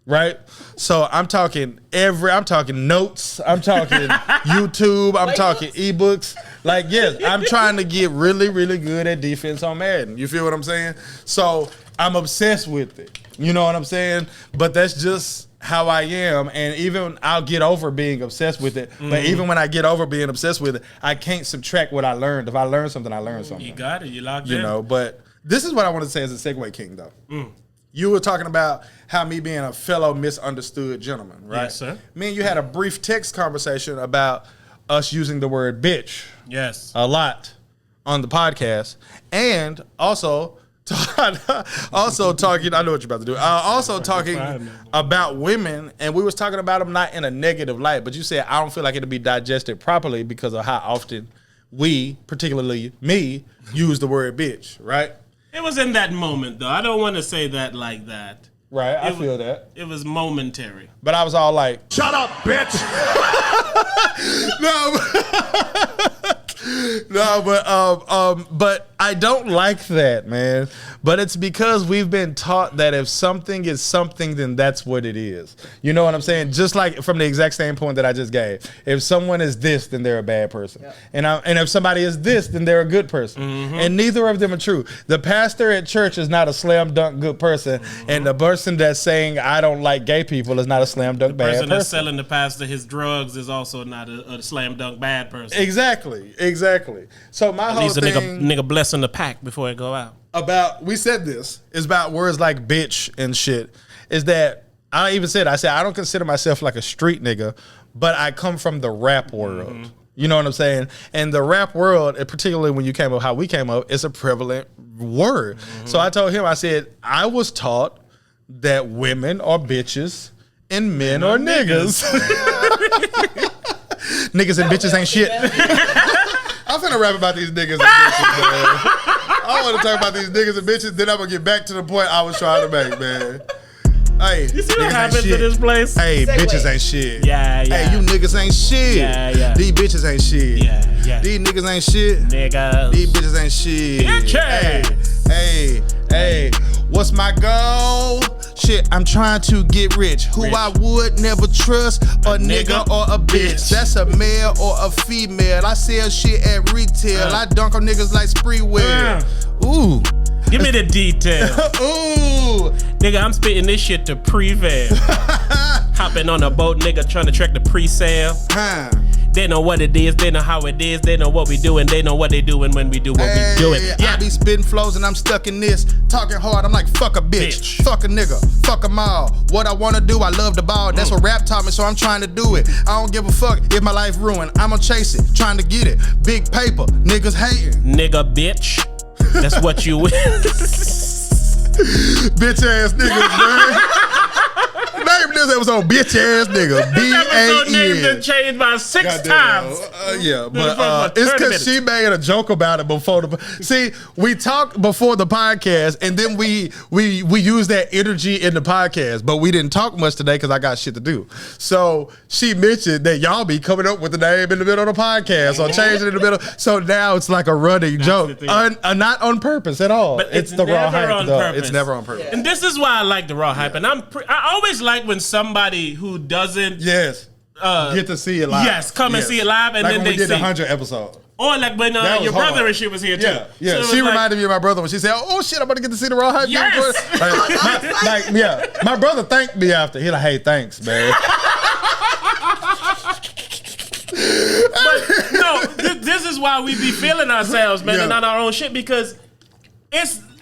Right? So I'm talking notes, I'm talking YouTube, I'm talking ebooks. Like, yes, I'm trying to get really, really good at defense on Madden. You feel what I'm saying? So I'm obsessed with it. You know what I'm saying? But that's just how I am. And even I'll get over being obsessed with it. But even when I get over being obsessed with it, I can't subtract what I learned. If I learn something, I learn something. You got it. You locked in. You know, but this is what I want to say as a segue king, though. you were talking about how me being a fellow misunderstood gentleman, right? Yes, sir. Me and you had a brief text conversation about us using the word bitch. Yes. A lot on the podcast. And also talking, I know what you're about to do. Also talking about women, and we was talking about them not in a negative light, but you said I don't feel like it'll be digested properly because of how often we, particularly me, use the word bitch, right? It was in that moment, though. I don't want to say that like that. Right, I feel that. It was momentary. But I was all like, shut up, bitch! but I don't like that, man. But it's because we've been taught that if something is something, then that's what it is. You know what I'm saying? Just like from the exact same point that I just gave. If someone is this, then they're a bad person. Yep. And if somebody is this, then they're a good person. Mm-hmm. And neither of them are true. The pastor at church is not a slam dunk good person, and the person that's saying I don't like gay people is not a slam dunk bad person. The person that's selling the pastor his drugs is also not a slam dunk bad person. Exactly. So my whole least thing, nigga blessing the pack before it go out. We said this is about words like bitch and shit. Is that I said I don't consider myself like a street nigga, but I come from the rap world. Mm-hmm. You know what I'm saying? And the rap world, particularly when you came up, how we came up, is a prevalent word. Mm-hmm. So I told him, I said, I was taught that women are bitches and men are niggas. Niggas and bitches ain't shit. I'm finna rap about these niggas and bitches, man. I want to talk about these niggas and bitches, then I'm gonna get back to the point I was trying to make, man. Hey, you see what happens to this place? Hey, bitches ain't shit. Yeah. Hey, you niggas ain't shit. Yeah. These bitches ain't shit. Yeah. These niggas ain't shit. Niggas. These bitches ain't shit. Bitches. Hey. What's my goal? Shit, I'm trying to get rich. Who I would never trust, a nigga or a bitch. That's a male or a female. I sell shit at retail. I dunk on niggas like Spreewell. Ooh. Give me the detail. Ooh. Nigga, I'm spitting this shit to prevail. Hopping on a boat, nigga, trying to track the pre-sale. They know what it is, they know how it is, they know what we do, and they know what they doing when we do what we do it. I be spitting flows and I'm stuck in this. Talking hard, I'm like, fuck a bitch. Fuck a nigga, fuck them all. What I wanna do, I love the ball. That's what rap taught me, so I'm trying to do it. I don't give a fuck if my life ruined. I'ma chase it, trying to get it. Big paper, niggas hating. Nigga, bitch. That's what you bitch ass niggas, man. Name this episode, bitch ass nigga. B-A-N. Name been changed by 6 times. It's because she made a joke about it before the. See, we talked before the podcast, and then we used that energy in the podcast, but we didn't talk much today because I got shit to do. So she mentioned that y'all be coming up with the name in the middle of the podcast or changing it in the middle. So now it's like a running joke, not on purpose at all. But it's the raw hype, though. It's never on purpose. And this is why I like the raw hype, and I always like when somebody who doesn't get to see it live. Yes, come and see it live, and like then when they we did see. the 100th episode. Or like when your brother and shit was here too. Yeah. So she reminded me of my brother when she said, "Oh shit, I'm about to get to see the raw hype." Yes. My brother thanked me after. He like, "Hey, thanks, man." But no, this is why we be feeling ourselves, man, and on our own shit, because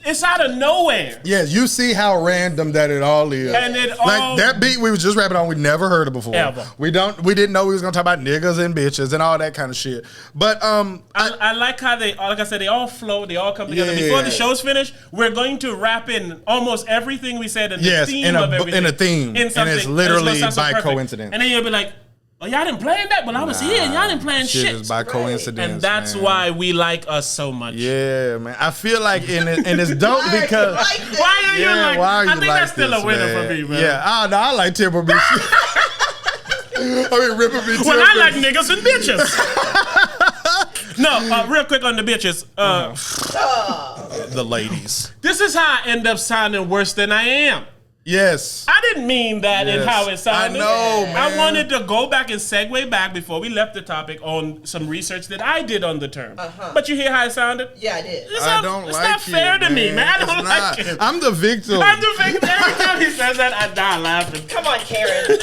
it's out of nowhere. Yes, you see how random that it all is. And it all, like that beat we was just rapping on, we never heard it before. Ever. We didn't know we was gonna talk about niggas and bitches and all that kind of shit. But I like how they, like I said, they all flow, they all come together. Yeah. Before the show's finished, we're going to wrap in almost everything we said in the theme of everything. In a theme. In something. And it's literally so by perfect. coincidence. And then you'll be like, oh, y'all didn't plan that? Well, I was here and y'all didn't plan shit. Is by coincidence. And that's why we like us so much. Yeah, man. I feel like and it's dope because why are you like I think that's still a winner for me, man. Yeah, I like Timber B. Ripper B. Well, I like niggas and bitches. No, real quick on the bitches. The ladies. This is how I end up sounding worse than I am. Yes. I didn't mean that in how it sounded. I know, man. I wanted to go back and segue back before we left the topic on some research that I did on the term. But you hear how it sounded? Yeah, I did. It's not fair to me, man. I don't like it. I'm the victim. I'm the victim. Every time he says that, I die laughing. Come on, Karen.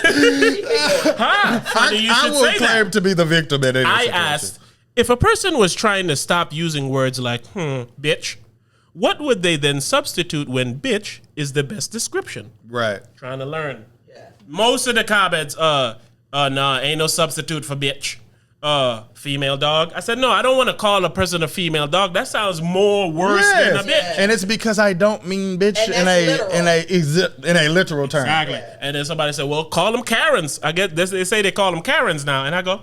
Funny you I should will say claim that. to be the victim in any situation. asked, if a person was trying to stop using words like bitch, what would they then substitute when bitch is the best description. Right. Trying to learn. Yeah. Most of the comments, nah, ain't no substitute for bitch. Female dog. I said, no, I don't want to call a person a female dog. That sounds more worse than a bitch. Yeah. And it's because I don't mean bitch in a literal term. Exactly. Yeah. And then somebody said, well, call them Karens. I get this. They say they call them Karens now. And I go,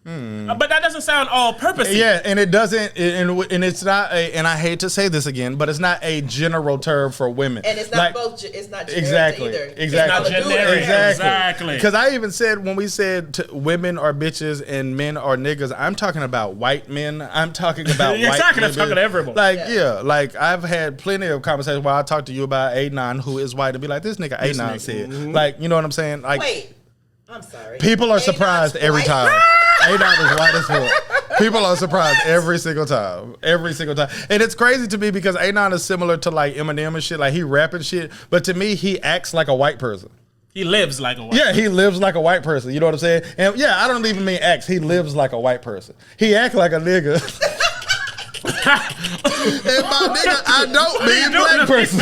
But that doesn't sound all purposey. Yeah, and it doesn't, and it's not and I hate to say this again, but it's not a general term for women. And it's not both. It's not generic exactly, either. Exactly. It's not generic. Exactly. Because I even said when we said women are bitches and men are niggas, I'm talking about white men. I'm talking about white exactly. women. I'm talking to everyone. Like like I've had plenty of conversations where I talk to you about A9 who is white and be like, this nigga A9 said, like, you know what I'm saying? Like, wait, I'm sorry. People are surprised every time. A9 is white as fuck. People are surprised every single time. Every single time. And it's crazy to me because A9 is similar to like Eminem and shit. Like he rapping shit. But to me, he acts like a white person. He lives like a white person. He lives like a white person. You know what I'm saying? And I don't even mean acts. He lives like a white person. He acts like a nigga. And by nigga, I don't mean black person.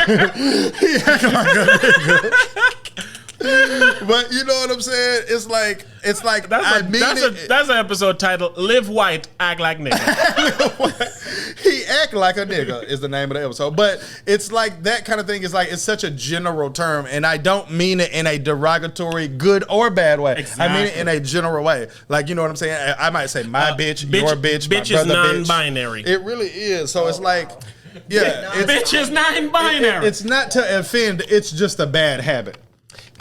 He acts like a nigga. But you know what I'm saying? It's like that's an episode titled "Live White, Act Like Nigga." He act like a nigga is the name of the episode. But it's like that kind of thing is like it's such a general term, and I don't mean it in a derogatory, good or bad way. Exactly. I mean it in a general way. Like you know what I'm saying? I might say my bitch, your bitch, bitch my is non-binary. It really is. So it's like, bitch is non-binary. It's not to offend. It's just a bad habit.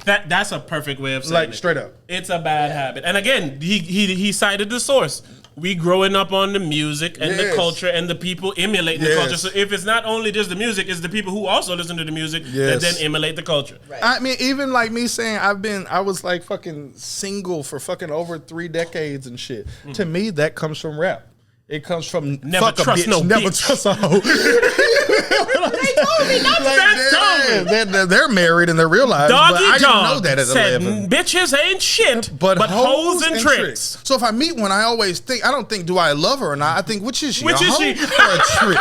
That's a perfect way of saying like it. Straight up. It's a bad habit. And again, he cited the source. We growing up on the music and the culture and the people emulate the culture. So if it's not only just the music, it's the people who also listen to the music that then emulate the culture. Right. I mean, even like me saying I was like fucking single for fucking over 3 decades and shit. To me, that comes from rap. It comes from never trust no bitch. Never trust a hoe. They told me not to. They're married in their real lives. Doggy but I dog didn't know that at said 11. Bitches ain't shit, but hoes and tricks. So if I meet one, I always think, I don't think, do I love her or not? I think, which is she? Which is she? Or a trick?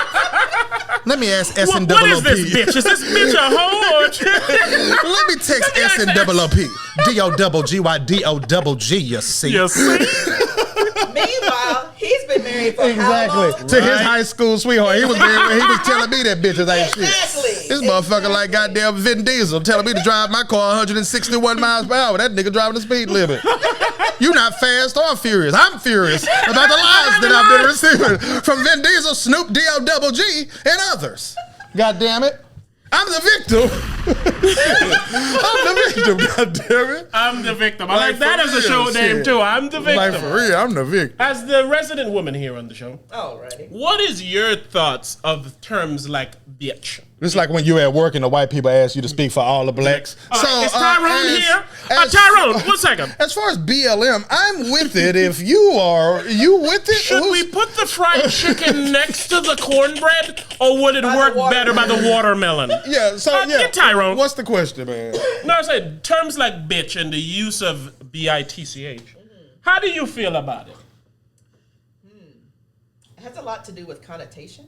Let me ask S&OOP. What is this bitch? Is this bitch a hoe or a trick? Let me text S&OOP. D-O-double-G-Y-D-O-double-G, you see. You see? Meanwhile, he's been married for how long? To his high school sweetheart. He was married when he was telling me that bitches ain't shit. Exactly. This motherfucker like goddamn Vin Diesel telling me to drive my car 161 miles per hour. That nigga driving the speed limit. You not fast or furious. I'm furious about the lies that I've been receiving from Vin Diesel, Snoop, D-O-double-G, and others. God damn it. I'm the victim. I'm the victim, God damn it. I'm the victim. I like that as a show name too. I'm the victim. Like for real, I'm the victim. As the resident woman here on the show, alrighty. What is your thoughts of terms like bitch? It's like when you're at work and the white people ask you to speak for all the blacks. Is Tyrone here? Tyrone, 1 second. As far as BLM, I'm with it. If you with it? Should we put the fried chicken next to the cornbread, or would it work better by the watermelon? Yeah, so Get Tyrone. What's the question, man? No, I said terms like bitch and the use of bitch. How do you feel about it? It has a lot to do with connotation.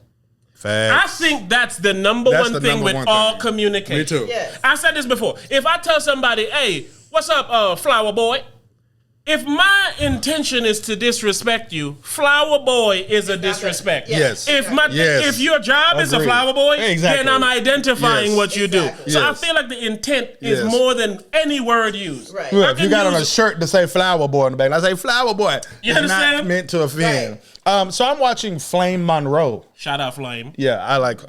Facts. I think that's the number one thing with all communication. Me too. Yes. I said this before. If I tell somebody, hey, what's up, flower boy? If my intention is to disrespect you, flower boy is a disrespect. Yes. If your job is a flower boy, then I'm identifying what you do. So I feel like the intent is more than any word used. Right. Well, if you got on a shirt to say flower boy on the back, I say flower boy. You it's understand? Not meant to offend. So I'm watching Flame Monroe. Shout out Flame. Yeah, I like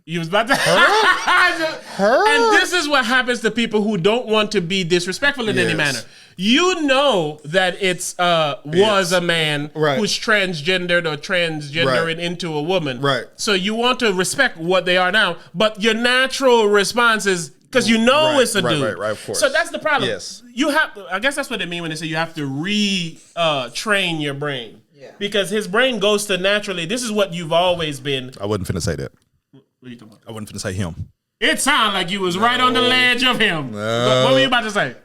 you was about to her. And this is what happens to people who don't want to be disrespectful in any manner. You know that it's was a man who's transgendered or transgendering into a woman. Right. So you want to respect what they are now, but your natural response is because you know it's a dude. Right, of course. So that's the problem. Yes. You have to, I guess that's what they mean when they say you have to train your brain. Yeah. Because his brain goes to naturally, this is what you've always been. I wasn't finna say that. What are you talking about? I wasn't finna say him. It sounded like you was right on the ledge of him. No. What were you about to say?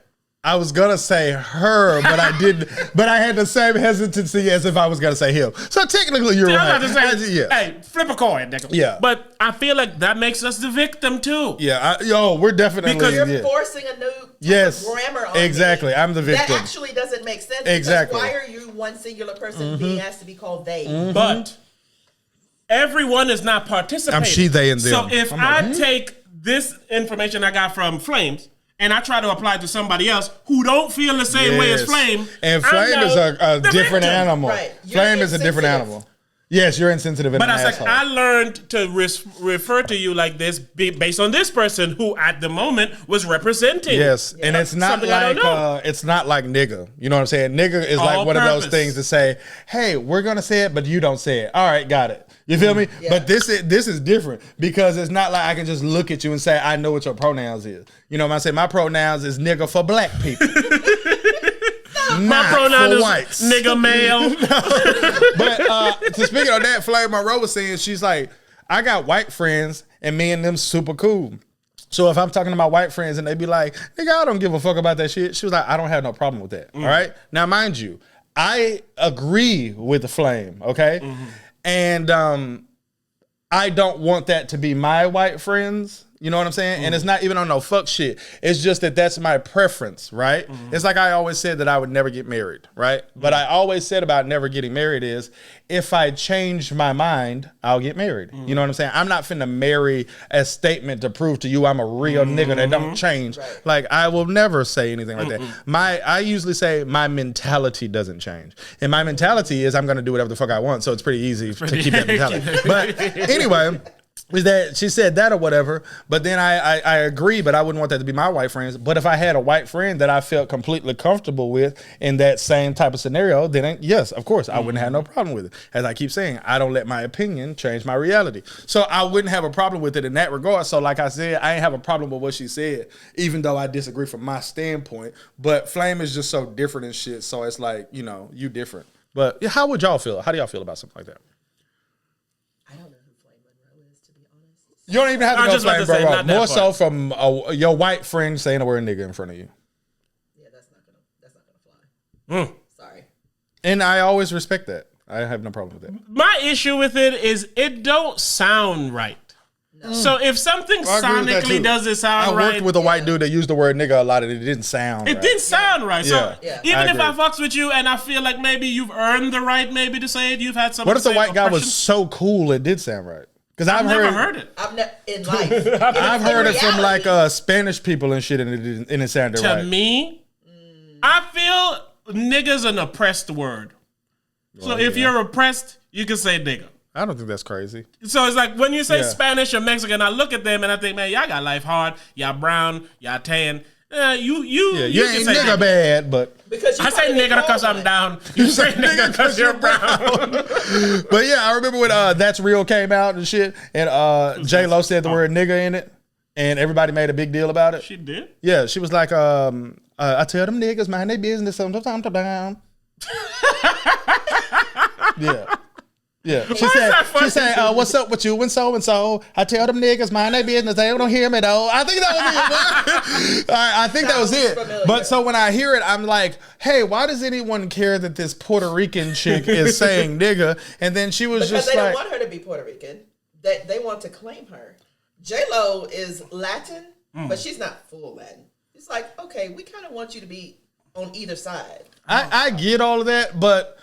I was gonna say her, but I didn't. But I had the same hesitancy as if I was gonna say him. So technically, you're right. I'm about to say, hey, flip a coin, nigga. Yeah. But I feel like that makes us the victim too. Yeah. We're definitely because you're forcing a new grammar on exactly. me. I'm the victim. That actually doesn't make sense. Exactly. Why are you one singular person being asked to be called they? But everyone is not participating. I'm she, they, and them. So if I take this information I got from Flames and I try to apply it to somebody else who don't feel the same way as Flame, and Flame is a different animal. Right. Flame is a different animal. Yes, you're insensitive. But I was like, I learned to refer to you like this based on this person who, at the moment, was representing. Yes, and it's not like nigga. You know what I'm saying? Nigga is like one of those things to say, hey, we're gonna say it, but you don't say it. All right, got it. You feel me? Yeah. But this is different because it's not like I can just look at you and say I know what your pronouns is. You know what I'm saying? My pronouns is nigga for black people. My pronoun is whites. Nigga male. But to speaking of that, Flame Monroe was saying, she's like, I got white friends and me and them super cool. So if I'm talking to my white friends and they be like, nigga, I don't give a fuck about that shit. She was like, I don't have no problem with that. All right. Now, mind you, I agree with the Flame. Okay. Mm-hmm. And I don't want that to be my white friends. You know what I'm saying? And it's not even on no fuck shit. It's just that's my preference, right? It's like I always said that I would never get married, right? But I always said about never getting married is if I change my mind, I'll get married. You know what I'm saying? I'm not finna marry a statement to prove to you I'm a real nigga that don't change. Right. Like I will never say anything like that. I usually say my mentality doesn't change. And my mentality is I'm gonna do whatever the fuck I want. So it's pretty easy to keep that mentality. But anyway, is that she said that or whatever, but then I agree, but I wouldn't want that to be my white friends. But if I had a white friend that I felt completely comfortable with in that same type of scenario, then yes, of course, I wouldn't have no problem with it. As I keep saying, I don't let my opinion change my reality. So I wouldn't have a problem with it in that regard. So like I said, I ain't have a problem with what she said, even though I disagree from my standpoint. But Flame is just so different and shit. So it's like, you know, you different. But how would y'all feel? How do y'all feel about something like that? You don't even have to go Flame Monroe. More so from your white friend saying the word nigga in front of you. Yeah, that's not gonna fly. Sorry. And I always respect that. I have no problem with that. My issue with it is it don't sound right. No. So if something sonically doesn't sound right. I worked with a white dude that used the word nigga a lot and it didn't sound right. It didn't sound right. So even if I fucks with you and I feel like maybe you've earned the right maybe to say it, you've had some. What if the white guy was so cool it did sound right? Because I've never heard it. In life. I've heard it from like Spanish people and shit, and it sounded right. To me, I feel nigga's an oppressed word. So if you're oppressed, you can say nigga. I don't think that's crazy. So it's like when you say Spanish or Mexican, I look at them and I think, man, y'all got life hard. Y'all brown. Y'all tan. You ain't nigga bad, but I say nigga because I'm down. You say nigga because you're brown. But yeah, I remember when That's Real came out and shit, and J-Lo said the word nigga in it, and everybody made a big deal about it. She did? Yeah, she was like, I tell them niggas mind their business sometimes down. Yeah. Yeah, she said, what's up with you and so? I tell them niggas mind their business. They don't hear me though. I think that was it. I think that was it. Familiar. But so when I hear it, I'm like, hey, why does anyone care that this Puerto Rican chick is saying nigga? And then she was because they don't want her to be Puerto Rican. They want to claim her. J-Lo is Latin, but she's not full Latin. It's like, okay, we kind of want you to be on either side. I get all of that, but.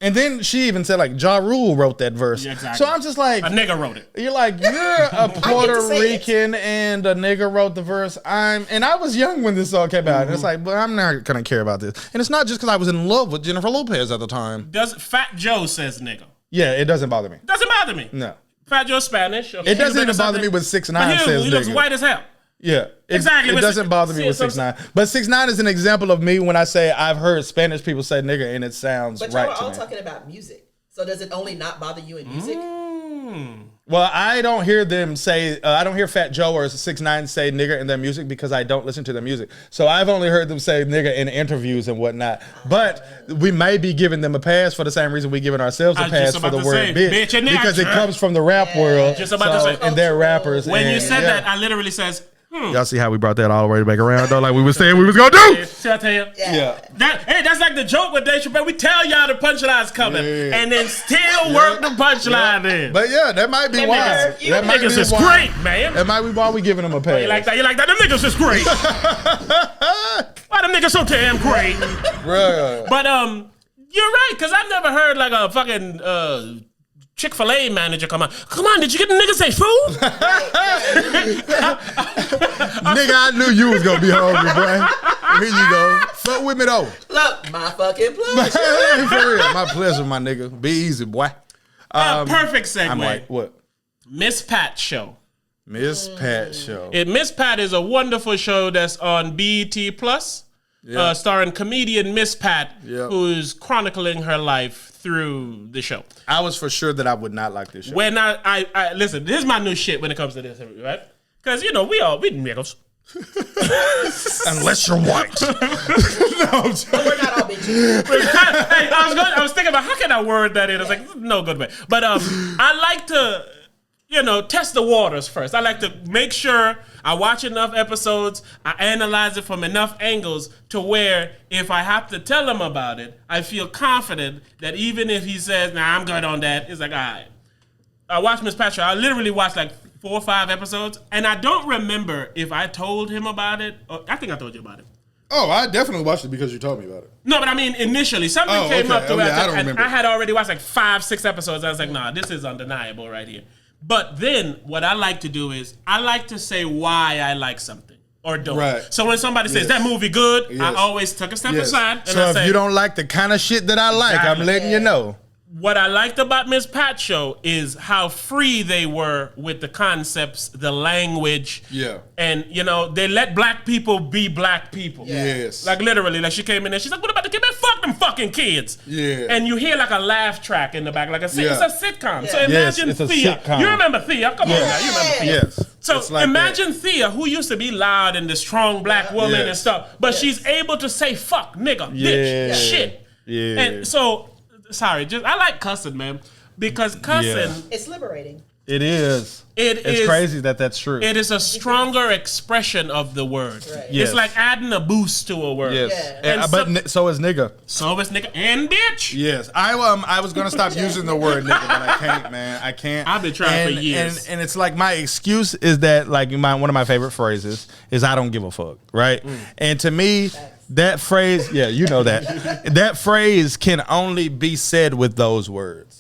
And then she even said, like, Ja Rule wrote that verse. Yeah, exactly. So I'm just like... A nigga wrote it. You're like, you're a Puerto Rican and a nigga wrote the verse. And I was young when this song came out. And it's like, but I'm not going to care about this. And it's not just because I was in love with Jennifer Lopez at the time. Fat Joe says nigga. Yeah, it doesn't bother me. Doesn't bother me. No. Fat Joe's Spanish. Okay. It doesn't even bother me when 6ix9ine says nigga. He looks white as hell. Yeah, exactly. It doesn't bother me with 6ix9ine, but 6ix9ine is an example of me when I say I've heard Spanish people say nigga and it sounds right to me. But y'all are all talking about music, so does it only not bother you in music? Well, I don't hear them say. I don't hear Fat Joe or 6ix9ine say nigga in their music because I don't listen to their music. So I've only heard them say nigga in interviews and whatnot. But we may be giving them a pass for the same reason we're giving ourselves a pass for the word bitch and because it comes from the rap world. Just about to say, and they're rappers. When you said that, I literally says. Y'all see how we brought that all the way back around though, like we were saying we was gonna do. See what I tell you? Yeah. That's like the joke with Dave Chappelle. We tell y'all the punchline's coming, and then still work the punchline in. But yeah, that might be why. Them niggas is great, man. That might be why we giving them a pass. You like that? You like that? Them niggas is great. Why them niggas so damn great? Bruh. But you're right, because I've never heard like a fucking Chick-fil-A manager come on, did you get the niggas say food? Nigga, I knew you was gonna be hungry, boy. Here you go. Fuck with me though. Look, my fucking pleasure. For real, my pleasure, my nigga. Be easy, boy. Perfect segue. I'm like, what? Miss Pat Show. Miss Pat Show. Miss Pat is a wonderful show that's on BET Plus, starring comedian Miss Pat, who's chronicling her life through the show. I was for sure that I would not like this show. When I listen, this is my new shit when it comes to this, right? Because we niggas. Unless you're white. But we're not all bitches. Hey, I was thinking about how can I word that in? I was like, no good way. But I like to, test the waters first. I like to make sure I watch enough episodes, I analyze it from enough angles to where if I have to tell him about it, I feel confident that even if he says, nah, I'm good on that, it's like, all right. I watched Miss Pat Show. I literally watched like 4 or 5 episodes, and I don't remember if I told him about it. I think I told you about it. Oh, I definitely watched it because you told me about it. No, but I mean, initially, something came up to I don't remember. I had already watched like 5, 6 episodes. I was like, nah, this is undeniable right here. But then what I like to do is I like to say why I like something or don't. Right. So when somebody says that movie good, I always took a step aside. And so I if say, you don't like the kind of shit that I like, I'm letting you know. What I liked about Miss Pat Show is how free they were with the concepts, the language. Yeah. And, they let black people be black people. Yes. Like literally, like she came in there, she's like, what about the kid? Man, fuck them fucking kids. Yeah. And you hear like a laugh track in the back, like it's a sitcom. Yeah. So imagine it's a Thea. sitcom. You remember Thea? Come on now, you remember Thea. Yes. So like imagine Thea, who used to be loud and the strong black woman and stuff, but she's able to say fuck, nigga, bitch, shit. Yeah. And so, I like cussing, man, because cussing. It's liberating. It is. It's crazy that that's true. It is a stronger expression of the word. Right. Yes. It's like adding a boost to a word. Yes. Yeah. But so is nigga. So is nigga and bitch. Yes. I was gonna stop using the word nigga, but I can't, man. I can't. I've been trying for years. And it's like my excuse is that like one of my favorite phrases is I don't give a fuck, right? And to me, that phrase, you know that phrase can only be said with those words.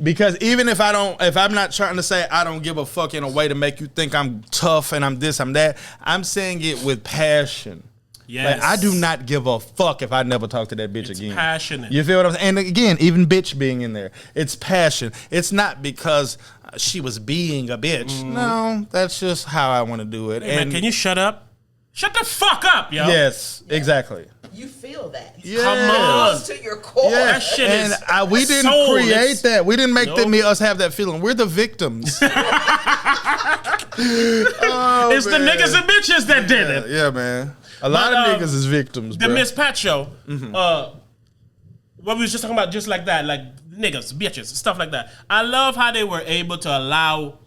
Because even if I'm not trying to say I don't give a fuck in a way to make you think I'm tough and I'm this, I'm that, I'm saying it with passion. Yes. Like, I do not give a fuck if I never talk to that bitch again. Passionate. You feel what I'm saying? And again, even bitch being in there, it's passion. It's not because she was being a bitch. No, that's just how I want to do it. Hey, man, can you shut up? Shut the fuck up, yo. Yes, exactly. You feel that. Yeah. Come on. It goes to your core. Yeah. That shit and is we didn't soul. create that. We didn't make us have that feeling. We're the victims. It's the niggas and bitches that did it. Yeah, man. A lot of niggas is victims, The bro. Miss Pat Show, what we was just talking about, just like that, like niggas, bitches, stuff like that. I love how they were able to allow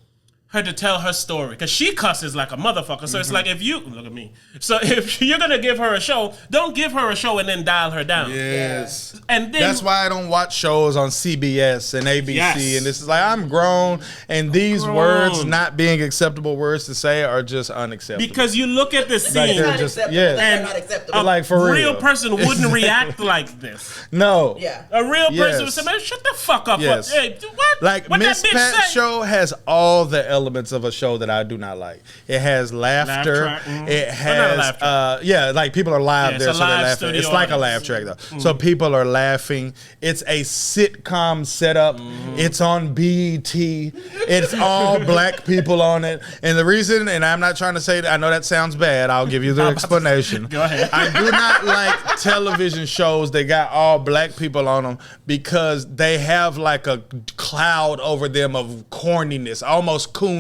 her to tell her story, because she cusses like a motherfucker. So it's like, if you look at me, so if you're gonna give her a show, don't give her a show and then dial her down. Yes. And then That's why I don't watch shows on CBS and ABC. Yes. And this is like, I'm grown, and these words not being acceptable words to say are just unacceptable. because you look at the scene, they're Not just- acceptable. yeah. They're and not acceptable. a like, for real real. person wouldn't react like this. No. Yeah. A real person Yes. would say, "Man, shut the fuck up." Yes. Hey, what? Like, what Miss that bitch Pat say? Show has all the elements of a show that I do not like. It has laughter. Laugh track, It But not a laugh has, like people are live Yeah, it's there, a so they're live laughing. studio It's like a audience. laugh track though. So people are laughing. It's a sitcom setup. It's on BET. It's all black people on it. And the reason, and I'm not trying to say that, I know that sounds bad. I'll give you the explanation. Go ahead. I do not like television shows that got all black people on them because they have like a cloud over them of corniness, almost cooning.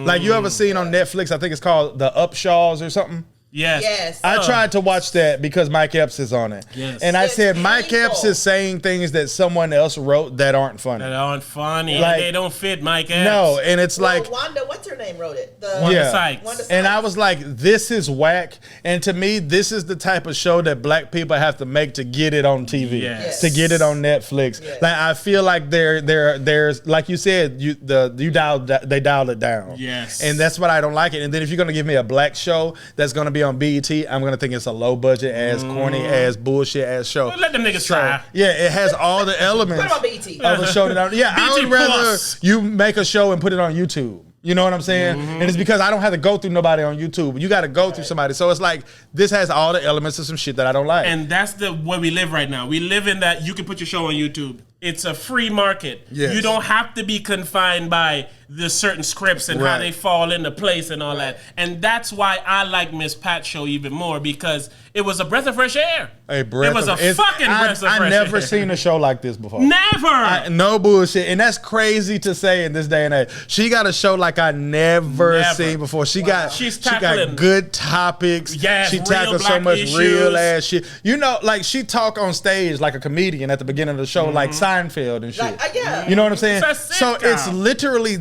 Like you ever seen on Netflix, I think it's called The Upshaws or something? Yes. I tried to watch that because Mike Epps is on it. Yes. And I It's said, Mike painful. Epps is saying things that someone else wrote that aren't funny. That aren't funny. Like- They don't fit Mike Epps. No, and it's Well, like, Wanda, what's her name, wrote it? Wanda Sykes. Wanda Sykes. and I was like, this is whack. And to me, this is the type of show that black people have to make to get it on TV, Yes. to get it on Netflix. Yes. Like I feel like there's like you said, they dialed it down. Yes. And that's what I don't like it. And then if you're gonna give me a black show that's gonna be on BET, I'm gonna think it's a low budget ass, corny ass, bullshit ass show. Well, let them niggas try. Yeah, it has all the elements Put it on BET. of a show that I BET would rather Plus. you make a show and put it on YouTube. You know what I'm saying? And it's because I don't have to go through nobody on YouTube. You got to go through somebody. So it's like this has all the elements of some shit that I don't like. And that's the way we live right now. We live in that you can put your show on YouTube. It's a free market. Yes. You don't have to be confined by the certain scripts and how Right. they fall into place and all that. And that's why I like Miss Pat's show even more, because it was a breath of fresh air. A breath it was of- a fucking breath of fresh I never air. seen a show like this before. Never. No bullshit. And that's crazy to say in this day and age. She got a show like I never seen before. She got She's she got tackling- good topics. Yes, she real tackles so black much issues. real ass shit. You know, like she talk on stage like a comedian at the beginning of the show, like Seinfeld and shit. Like, yeah. You know what I'm saying? It's a So sitcom. it's literally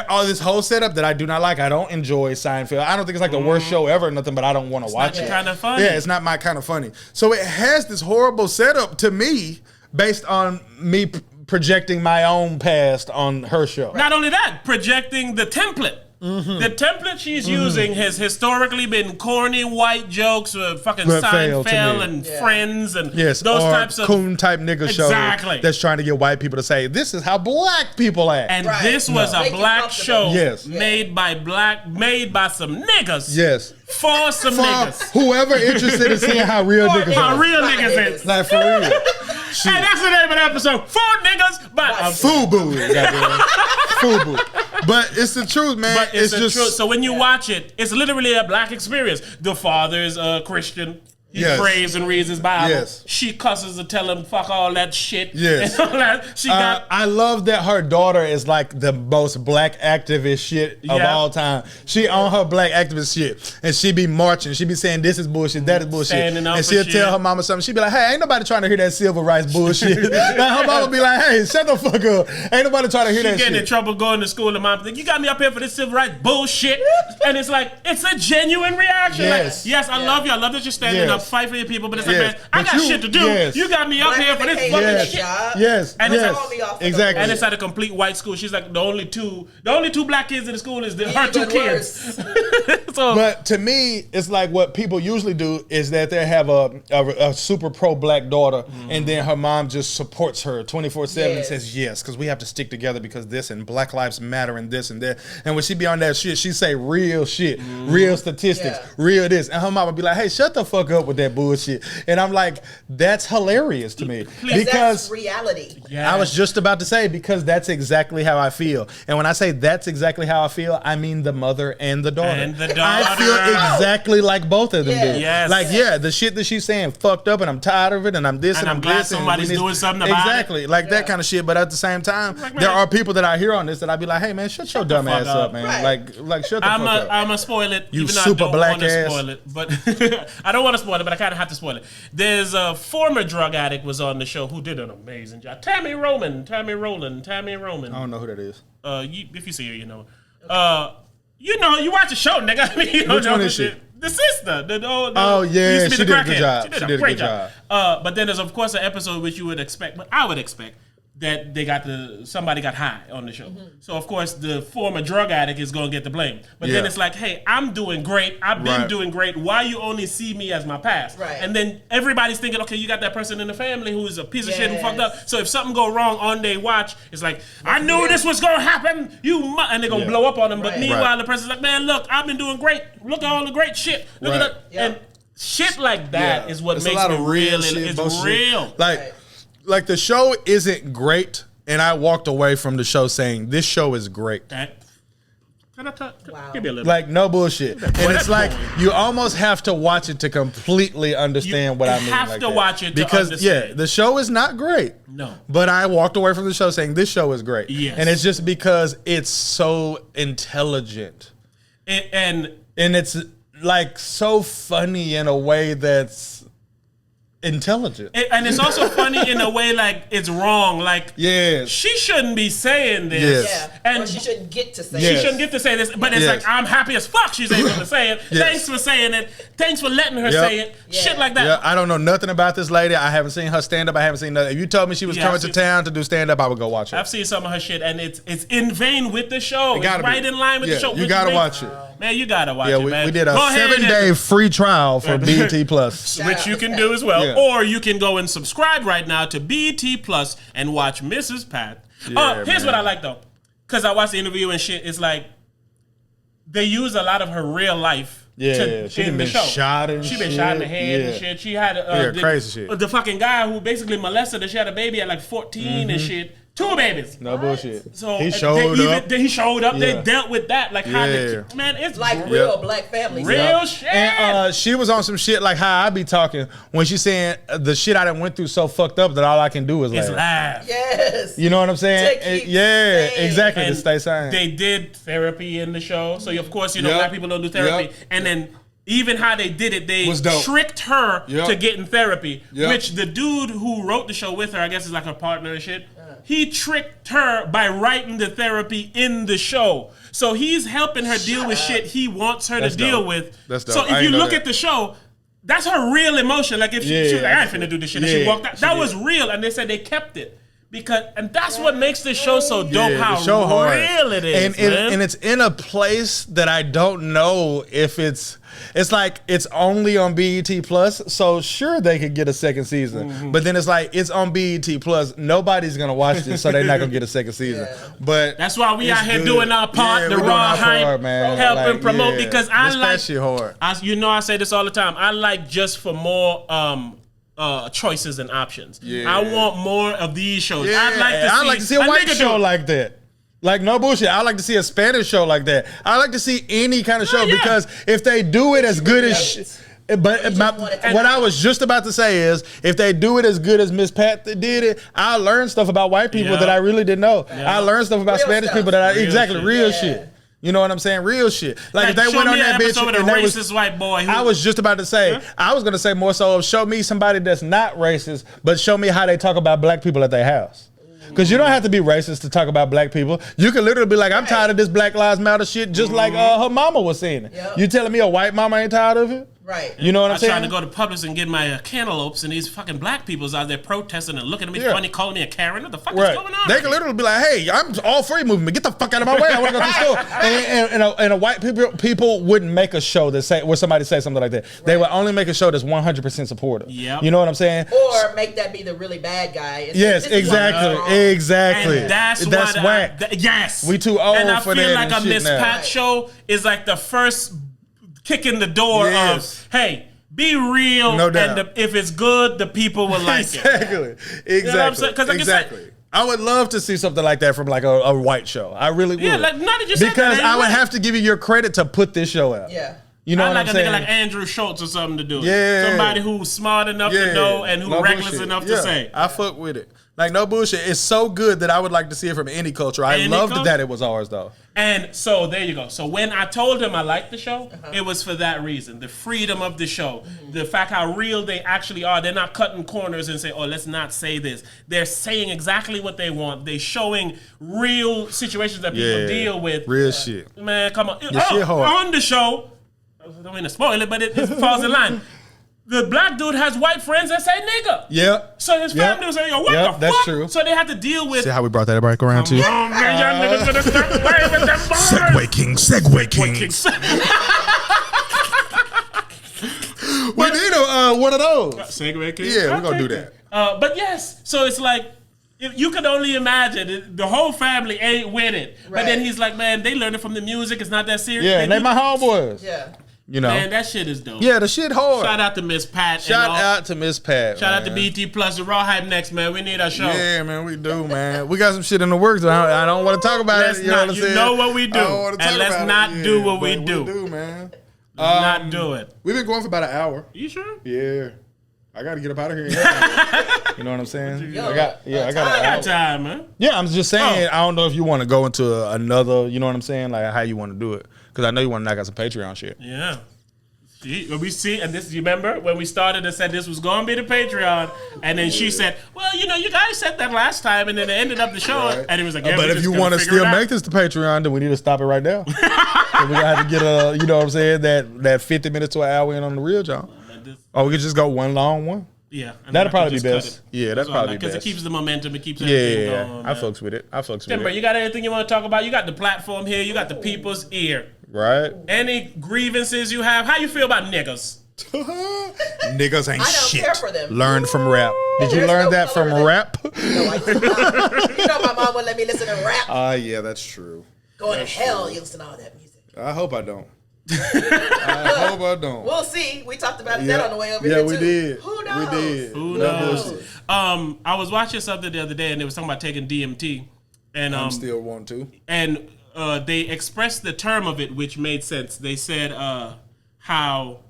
all this whole setup that I do not like. I don't enjoy Seinfeld. I don't think it's like the worst show ever or nothing, but I don't want to watch not it. kind of funny. Yeah, it's not my kind of funny. So it has this horrible setup to me based on me projecting my own past on her show. Not only that, projecting the template. The template she's using has historically been corny white jokes, fucking That failed to Seinfeld me. and Friends and Yes, those or types of. coon type nigga Exactly. show that's trying to get white people to say this is how black people act. And Right. this was No. a Make you black comfortable. show Yes. made by some niggas yes, for some for niggas. whoever interested in seeing how real niggas niggas. How are. real Black niggas niggas. is. Like for real. Hey, that's the name of the episode. For niggas, but Fubu. Goddamn. Fubu. But it's the truth, man. But it's just true. So when you watch it, it's literally a black experience. The father is a Christian. He Yes. prays and reads his Bible. Yes. She cusses to tell him fuck all that shit. Yes. And all that. She got I love that her daughter is like the most black activist shit of Yeah. all time. She on her black activist shit, and she be marching. She be saying this is bullshit, that is bullshit, Standing up and for she'll shit. tell her mama something. She be like, "Hey, ain't nobody trying to hear that civil rights bullshit." Like her mama be like, "Hey, shut the fuck up. Ain't nobody trying to hear she that getting in shit." trouble going to school, and mom think you got me up here for this civil rights bullshit. And it's like it's a genuine reaction. Yes. Like, yes, I love you. I love that you're standing Yes. up, fight for your people. But it's like, Yes. man, I But got you- shit to do. yes. You got me up Black here for women this can't fucking do that shit. job. Yes, And it's yes, all me off the exactly. And it's at a complete white school. She's like the only two black kids in the school is her two Even kids. worse. So But to me, it's like what people usually do is that they have a super pro black daughter, and then her mom just supports her 24/7 and Yes. says yes, because we have to stick together because this and Black Lives Matter and this and that. And when she be on that shit, she say real shit, real statistics, Yeah. real this, and her mama be like, "Hey, shut the fuck up with that bullshit." And I'm like, that's hilarious to me Because because. that's reality. yeah. I was just about to say because that's exactly how I feel, and when I say that's exactly how I feel, I mean the mother and the daughter. And the I daughter. feel exactly like both of them do. Yes. Like, yeah, the shit that she's saying fucked up, and I'm tired of it, and I'm this, And and I'm glad this, and somebody's we need- doing something about it. exactly, like that kind of shit. But at the same time, Like, there man, are people that I hear on this that I be like, hey man, shut your the dumb fuck ass up. up, man. Right. Like shut the fuck up. I'm a spoil it. You even though super I don't black want to ass. spoil it, but I don't want to spoil it, but I kind of have to spoil it. There's a former drug addict was on the show who did an amazing job. Tammy Roman. I don't know who that is. If you see her, you know. You watch the show, nigga. I mean, you don't Which know one the is she? shit. The sister. Oh, yeah, used to be she the did a good crackhead. job. She did She a did a great good job. But then there's of course an episode which you would expect, but I would expect that somebody got high on the show. So of course the former drug addict is gonna get the blame. But then Yeah. it's like, hey, I'm doing great. I've been Right. doing great. Why you only see me as my past? Right. And then everybody's thinking, okay, you got that person in the family who is a piece of shit who fucked Yes. up. So if something go wrong on their watch, it's like, I knew this was gonna happen. And they're gonna Yeah. blow up on them. But Right. meanwhile, Right. the person's like, man, look, I've been doing great. Look at all the great shit. Look Right. at that. Yeah. And shit like that is what It's makes a lot me of real really. shit, It's bullshit. real. Like the show isn't great, and I walked away from the show saying this show is great. Can I Wow. give me a little? Like no bullshit, and Boy, it's that's like boring. you almost have to watch it to completely understand what I mean. have like to that. watch it to because understand. the show is not great. No. but I walked away from the show saying this show is great. Yes. and it's just because it's so intelligent And and it's like so funny in a way that's intelligent. And it's also funny in a way like it's wrong. Like she shouldn't be saying this. Yeah. And or she shouldn't get to say She shouldn't get to say this, but it's like, I'm happy as fuck she's able to say it. Thanks for saying it. Thanks for letting her say it. Shit like that. Yeah, I don't know nothing about this lady. I haven't seen her stand up. I haven't seen nothing. If you told me she was coming to town to do stand up, I would go watch it. I've seen some of her shit, and it's in vein with the show. It's right in line with the show. You gotta watch it. Man, you gotta watch it, man. We did a 7-day free trial for BET Plus. Which you can do as well. Yeah. Or you can go and subscribe right now to BET Plus and watch Mrs. Pat. Here's what I like, though. Because I watched the interview and shit. It's like, they use a lot of her real life she been shot and She been shot in the head and shit. She had crazy shit. The fucking guy who basically molested her. She had a baby at like 14 and shit. 2 babies. No bullshit. So he showed up. He showed up. They dealt with that. Like how man, it's like real black families. Real shit. And she was on some shit like how I be talking when she's saying the shit I done went through so fucked up that all I can do is laugh. Yes. You know what I'm saying? Exactly. And to stay sane. They did therapy in the show. So of course, black people don't do therapy. And then even how they did it, they tricked her to get in therapy, which the dude who wrote the show with her, I guess is like her partner and shit. He tricked her by writing the therapy in the show. So he's helping her deal with shit he wants her to deal with. That's dope. So if you look at the show, that's her real emotion. Like if she was like, I ain't finna do this shit, and she walked out. That was real, and they said they kept it. And that's what makes this show so dope, how real it is, and it's in a place that I don't know if it's like it's only on BET Plus, so sure they could get a second season, but then it's like it's on BET Plus, nobody's gonna watch this, so they're not gonna get a second season. But that's why we out here doing our part, the raw hype, helping promote, because I like that shit hard. I say this all the time. I like just for more choices and options. I want more of these shows. I'd like to see a white show like that. Like, no bullshit. I like to see a Spanish show like that. I like to see any kind of show because if they do it as good as what I was just about to say is, if they do it as good as Miss Pat did it, I'll learn stuff about white people that I really didn't know. I learned stuff about Spanish people that real shit. You know what I'm saying? Real shit. Like if they went on that bitch and that racist white boy. I was just about to say, I was gonna say more so of show me somebody that's not racist, but show me how they talk about black people at their house. Because you don't have to be racist to talk about black people. You can literally be like, I'm tired of this Black Lives Matter shit, just like her mama was saying it. You telling me a white mama ain't tired of it? Right. You know what I'm saying? I'm trying to go to Publix and get my cantaloupes, and these fucking black people's out there protesting and looking at me funny, calling me a Karen. What the fuck is going on? They can literally be like, hey, I'm all free movement. Get the fuck out of my way. I want to go to the store. And a white people wouldn't make a show where somebody say something like that. They would only make a show that's 100% supportive. Yep. You know what I'm saying? Or make that be the really bad guy. Yes, exactly. And that's whack. Yes. We too old for that. And I feel like a Miss Pat show is like the first kick in the door of, hey, be real, no doubt. And if it's good, the people will like it. Exactly. You know what I'm saying? Like exactly. I would love to see something like that from like a white show. I really would. Yeah, like not that you said because that, I would have to give you your credit to put this show out. Yeah. You know what I'm saying? I like a nigga like Andrew Schultz or something to do it. Yeah. Somebody who's smart enough to know and who's reckless enough to say. I fuck with it. Like, no bullshit. It's so good that I would like to see it from any culture. I loved that it was ours, though. And so there you go. So when I told him I liked the show, it was for that reason. The freedom of the show. The fact how real they actually are. They're not cutting corners and say, oh, let's not say this. They're saying exactly what they want. They're showing real situations that people deal with. Real shit. Man, come on. Shit hard. On the show, I don't mean to spoil it, but it falls in line. The black dude has white friends that say nigga. Yeah. So his family was saying, yo, what the fuck? That's true. So they had to deal with. See how we brought that back around too? Oh, man, y'all niggas gonna start playing with them bars. Segway King. We need one of those. Segway King? Yeah, we're going to do that. But yes, so it's like, you could only imagine the whole family ain't with it. Right. But then he's like, man, they learned it from the music. It's not that serious. Yeah, and they my homeboys. Yeah. You know, man, that shit is dope. Yeah, the shit hard. Shout out to Miss Pat. Shout out to Miss Pat. Shout out to BT Plus, the Raw Hype next, man. We need our show. Yeah, man, we do, man. We got some shit in the works. I don't want to talk about it. You know what I'm saying? You know what we do, and let's not do what we do. We do, man. Let's not do it. We've been going for about an hour. You sure? Yeah. I got to get up out of here. You know what I'm saying? Yo, I got time, man. Yeah, I'm just saying. I don't know if you want to go into another. You know what I'm saying? Like how you want to do it, because I know you want to knock out some Patreon shit. Yeah. We see, and this, you remember when we started and said this was going to be the Patreon, and then she said, well, you guys said that last time, and then it ended up the show, and it was like, but if you want to still make this the Patreon, then we need to stop it right now. So we gotta have to get you know what I'm saying, that 50 minutes to an hour in on the real John. Or we could just go one long one. Yeah, that'd probably be best. Yeah, that'd probably be best. Because it keeps the momentum, it keeps everything going. I fucks with it. Timber, you got anything you want to talk about? You got the platform here, you got the people's ear. Right. Any grievances you have? How you feel about niggas? Niggas ain't shit. I don't care for them. Learned from rap. Did you learn that from rap? No, I did not. You know my mom wouldn't let me listen to rap. Yeah, that's true. Going to hell, you listen to all that music. I hope I don't. I hope I don't. We'll see. We talked about that on the way over here, we too. did. Who knows? We did. Who knows? I was watching something the other day, and they was talking about taking DMT. And I'm still want to. And they expressed the term of it, which made sense. They said how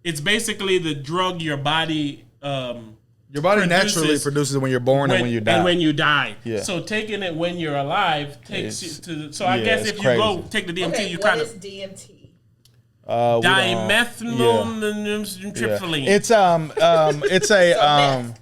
it's basically the drug your body naturally produces when you're born and when you die. And when you die. Yeah. So taking it when you're alive takes you to. So I guess if you go take the DMT, you kind of. What is DMT? Dimethyltryptamine. It's a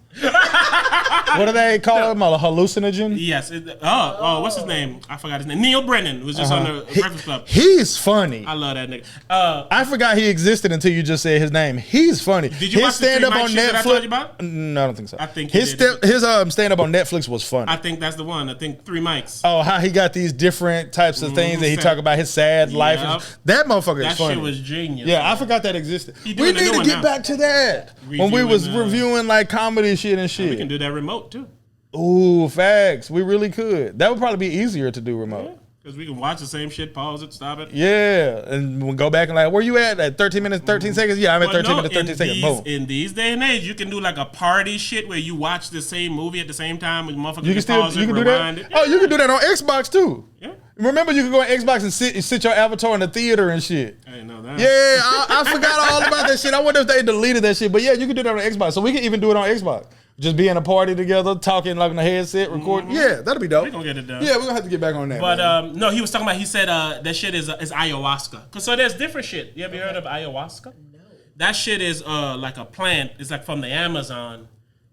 what do they call them? A hallucinogen? Yes. What's his name? I forgot his name. Neil Brennan was just on the Breakfast Club. He's funny. I love that nigga. I forgot he existed until you just said his name. He's funny. Did you watch the stand up on Netflix? That I told you about? No, I don't think so. I think his stand up on Netflix was funny. I think that's the one. I think 3 mics. Oh, how he got these different types of things that he talk about his sad life. That motherfucker is funny. That shit was genius. Yeah, I forgot that existed. We need to get back to that when we was reviewing like comedy shit and shit. We can do that remote too. Ooh, facts. We really could. That would probably be easier to do remote. Because we can watch the same shit, pause it, stop it. Yeah, and we'll go back and like, where you at 13 minutes, 13 seconds? Yeah, I'm at 13 minutes, 13 seconds. Boom. In these day and age, you can do like a party shit where you watch the same movie at the same time with motherfuckers. You can still pause you it, can do rewind that. it. Oh, you can do that on Xbox too. Yeah. Remember, you can go on Xbox and sit your avatar in the theater and shit. I didn't know that. Yeah, I forgot all about that shit. I wonder if they deleted that shit. But yeah, you can do that on Xbox. So we can even do it on Xbox. Just be in a party together, talking like on a headset, recording. Yeah, that'll be dope. We're gonna get it done. Yeah, we're gonna have to get back on that. But no, he was talking about. He said that shit is ayahuasca. Cause so there's different shit. You ever heard of ayahuasca? No. That shit is like a plant. It's like from the Amazon,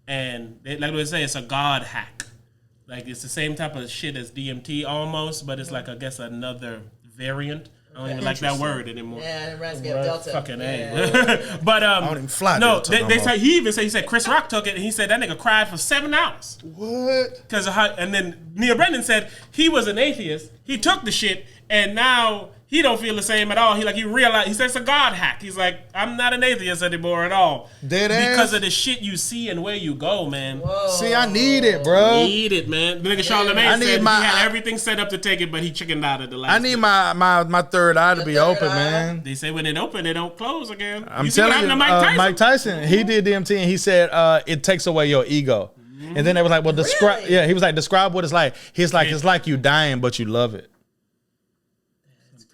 and like they say, it's a god hack. Like it's the same type of shit as DMT almost, but it's like I guess another variant. I don't even like that word anymore. Yeah, it reminds me of Delta. Fucking A. But I don't even fly Delta. They say he said Chris Rock took it and he said that nigga cried for 7 hours. What? And then Neil Brennan said he was an atheist. He took the shit and now he don't feel the same at all. He realized, he said it's a God hack. He's like, I'm not an atheist anymore at all. Dead ass? Because of the shit you see and where you go, man. Whoa. See, I need it, bro. Need it, man. The nigga Charlamagne said he had everything set up to take it, but he chickened out at the last. I need my third eye to be open, man. They say when it open, it don't close again. I'm telling you, Mike Tyson, he did DMT and he said it takes away your ego. And then they was like, well, describe. Really? Yeah, he was like, describe what it's like. He's like, it's like you dying, but you love it.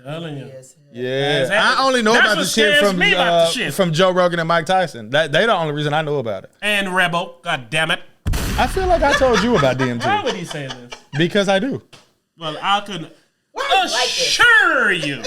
Telling you. Yeah, I only know about the shit from Joe Rogan and Mike Tyson. They the only reason I know about it. And Rebel, god damn it. I feel like I told you about DMT. Why would he say this? Because I do. Well, I can assure you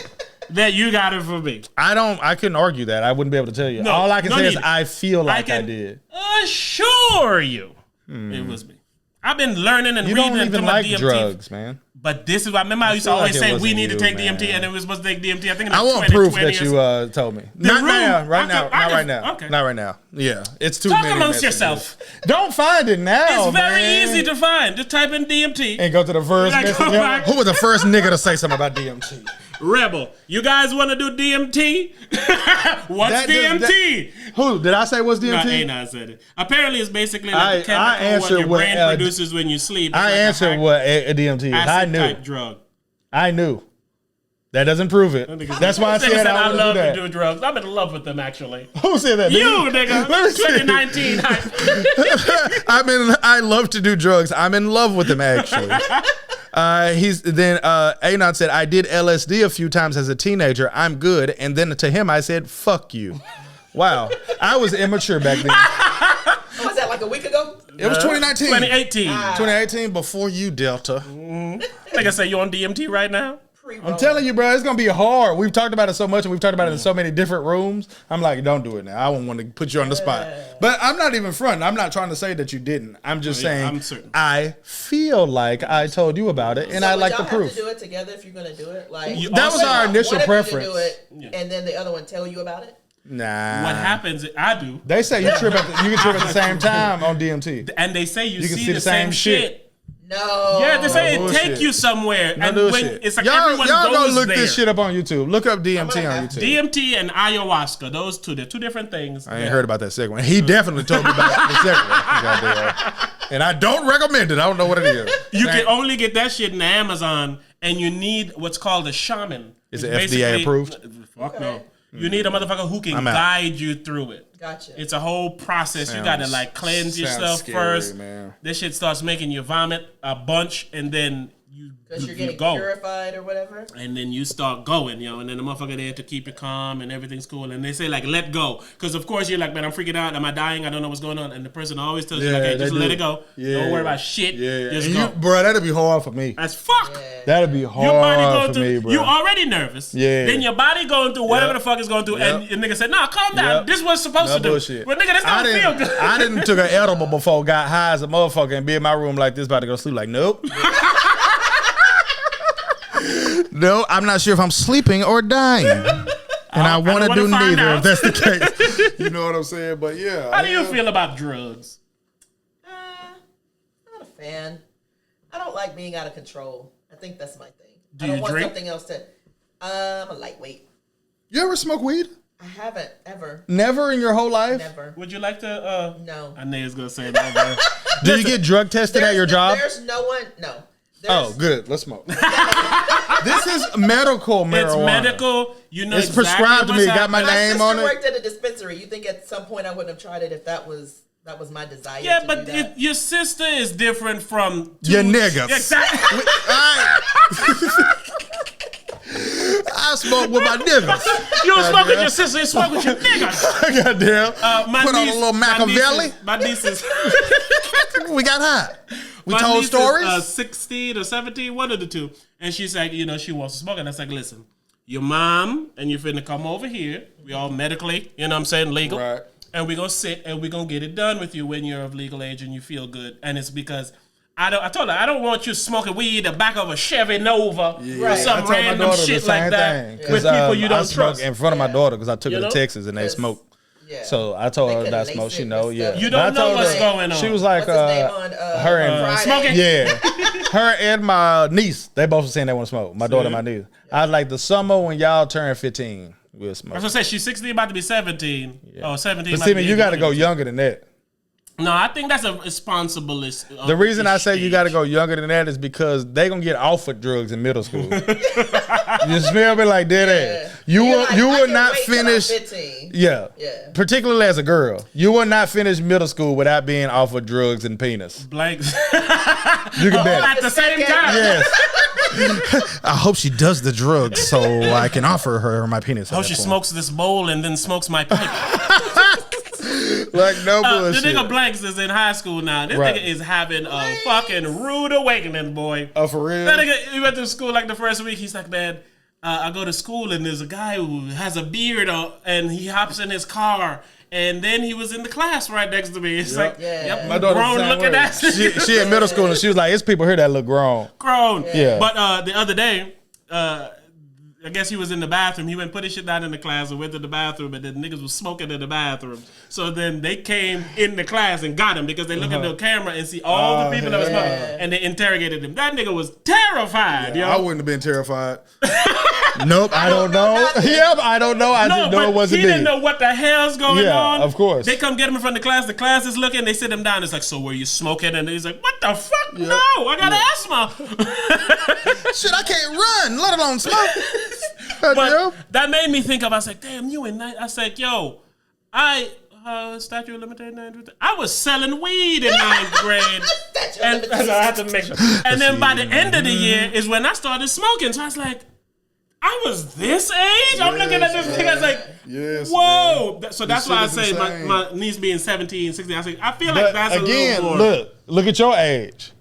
that you got it from me. I couldn't argue that. I wouldn't be able to tell you. No, all I can say is I feel like I did. Assure you it was me. I've been learning and you reading don't even like DMT. drugs, man. But this is what I remember. I used to always say we need to take DMT, and it was supposed to take DMT. I think I want proof that you told me. Not now, not right now. Okay. Not right now. Yeah, it's too Talk many amongst messages. yourself. Don't find it now. It's very easy to find. Just type in DMT and go to the first message. Who was the first nigga to say something about DMT? Rebel, you guys want to do DMT? What's DMT? Who did I say? What's DMT? No, I said it. Apparently, it's basically like the chemical what your brain produces when you sleep. I answered what a DMT is. I knew. Type drug. I knew. That doesn't prove it. That's why I said I love to do drugs. I'm in love with them, actually. Who said that? You, nigga. 2019 hype. I love to do drugs. I'm in love with them, actually. Anon said, I did LSD a few times as a teenager. I'm good. And then to him, I said, fuck you. Wow. I was immature back then. Was that like a week ago? It was 2019. 2018. 2018 before you, Delta. Like I say, you on DMT right now? I'm telling you, bro, it's gonna be hard. We've talked about it so much, and we've talked about it in so many different rooms. I'm like, don't do it now. I won't want to put you on the spot. But I'm not even fronting. I'm not trying to say that you didn't. I'm just saying I feel like I told you about it, and I like the proof. To do it together if you're gonna do it. Like that was our initial preference. Do it, and then the other one tell you about it. Nah. What happens? I do. They say you trip at you can trip at the same time on DMT, and they say you see the same shit. No. Yeah, they say it take you somewhere, and when it's like everyone y'all goes go look there. this shit up on YouTube. Look up DMT on YouTube. DMT and ayahuasca, those two, they're two different things. I ain't heard about that second one. He definitely told me about the second one. And I don't recommend it. I don't know what it is. You can only get that shit in Amazon, and you need what's called a shaman. Is it FDA approved? Fuck no. You need a motherfucker who can guide you through it. Gotcha. It's a whole process. You gotta like cleanse yourself first. Man. This shit starts making you vomit a bunch, and then because you're getting purified or whatever. And then you start going, and then the motherfucker there to keep you calm and everything's cool. And they say like, let go. Because of course you're like, man, I'm freaking out. Am I dying? I don't know what's going on. And the person always tells you, like, hey, just let it go. Yeah. Don't worry about shit. Yeah. Just go. Bro, that'd be hard for me. That's fuck. Yeah. That'd be hard for me, bro. You already nervous. Yeah. Then your body going through whatever the fuck is going through. And your nigga said, nah, calm down. This is what's supposed to do. Bullshit. But nigga, that's not feel good. I didn't took an edible before, got high as a motherfucker, and be in my room like this, about to go to sleep. Like, nope. No, I'm not sure if I'm sleeping or dying. And I want to do neither if that's the case. You know what I'm saying? But yeah. How do you feel about drugs? I'm not a fan. I don't like being out of control. I think that's my thing. Do I don't you want drink? Something else to. I'm a lightweight. You ever smoke weed? I haven't ever. Never in your whole life? Never. Would you like to? No. I knew he was gonna say never. Do you get drug tested at your job? There's no one. No. Oh, good. Let's smoke. This is medical marijuana. It's medical. You know, it's prescribed to me. Got my name on it. My sister worked at a dispensary. You think at some point I wouldn't have tried it if that was my desire? Yeah, to but do that? your sister is different from your niggas. Exactly. I smoke with my niggas. You don't smoke with your sister. You smoke with your niggas. Goddamn. Put on a little Machiavelli. My nieces. We got high. We my told niece stories. Is, 16 or 17, one of the two. And she's like, she wants to smoke. And I was like, listen, your mom and you finna come over here. We all medically, legal. Right. And we're going to sit and we're going to get it done with you when you're of legal age and you feel good. And it's because I told her, I don't want you smoking weed in the back of a Chevy Nova or some random shit like that with people you don't trust. In front of my daughter because I took her to Texas and they smoked. Yeah. So I told her that smoke. She know, You don't know what's going on. She was like, her and smoking. Yeah, her and my niece. They both were saying they want to smoke. My daughter, and my niece. I was like, the summer when y'all turn 15, we'll smoke. I was gonna say she's 16, about to be 17. Yeah. Oh, 17. But see, you got to go younger than that. No, I think that's a responsible. The reason I say you got to go younger than that is because they gonna get offered drugs in middle school. You smell me like dead ass. You will not finish. Yeah, particularly as a girl, you will not finish middle school without being offered drugs and penis. Blanks. You can bet. At the same time. Yes. I hope she does the drugs so I can offer her my penis. I hope she smokes this bowl and then smokes my pipe. Like no bullshit. The nigga Blanks is in high school now. This nigga is having a fucking rude awakening, boy. Oh, for real? That nigga, he went to school like the first week. He's like, man, I go to school and there's a guy who has a beard and he hops in his car. And then he was in the class right next to me. It's like, my daughter grown looking ass. She in middle school and she was like, it's people here that look grown. Yeah. But the other day, I guess he was in the bathroom. He went and put his shit down in the class and went to the bathroom, and then niggas was smoking in the bathroom. So then they came in the class and got him because they look at the camera and see all the people that was smoking, and they interrogated him. That nigga was terrified, yo. I wouldn't have been terrified. Nope, I don't know. I don't know. I just know it wasn't me. He didn't know what the hell's going on. Yeah, of course. They come get him from the class. The class is looking. They sit him down. It's like, so were you smoking? And he's like, what the fuck? Yep. No, I got asthma. Shit, I can't run, let alone smoke. But that made me think of, I was like, damn, you in 9th. I was like, yo, statute of limitations. I was selling weed in 9th grade. And I had to make sure. And then by the end of the year is when I started smoking. So I was like, I was this age? I'm looking at this thing. I was like, whoa. Man. So that's why I say my niece being 17, 16. I was like, I feel like that's a little more. Look at your age.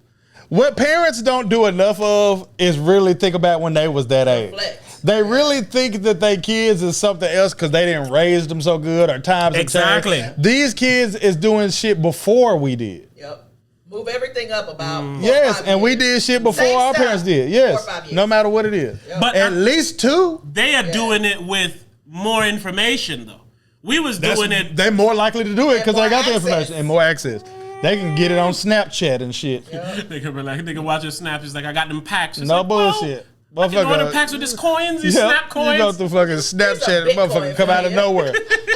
What parents don't do enough of is really think about when they was that age. Reflect. They really think that they kids is something else because they didn't raise them so good or times Exactly. have changed. These kids is doing shit before we did. Yep. Move everything up about 4 or Yes, 5 and we years. did shit before Same our stuff. parents did. 4 or Yes, 5 years. no matter what it is. Yep. But At least 2. they are doing it with more information though. We was doing it. They're more likely to do it because And they more got the access. information and more access. They can get it on Snapchat and shit. They can be like, they can watch your snaps. It's like, I got them packs. It's No like, whoa, bullshit. I can order packs with these coins, these snap coins. You go through fucking Snapchat and These are motherfucker Bitcoin, come out of man. nowhere.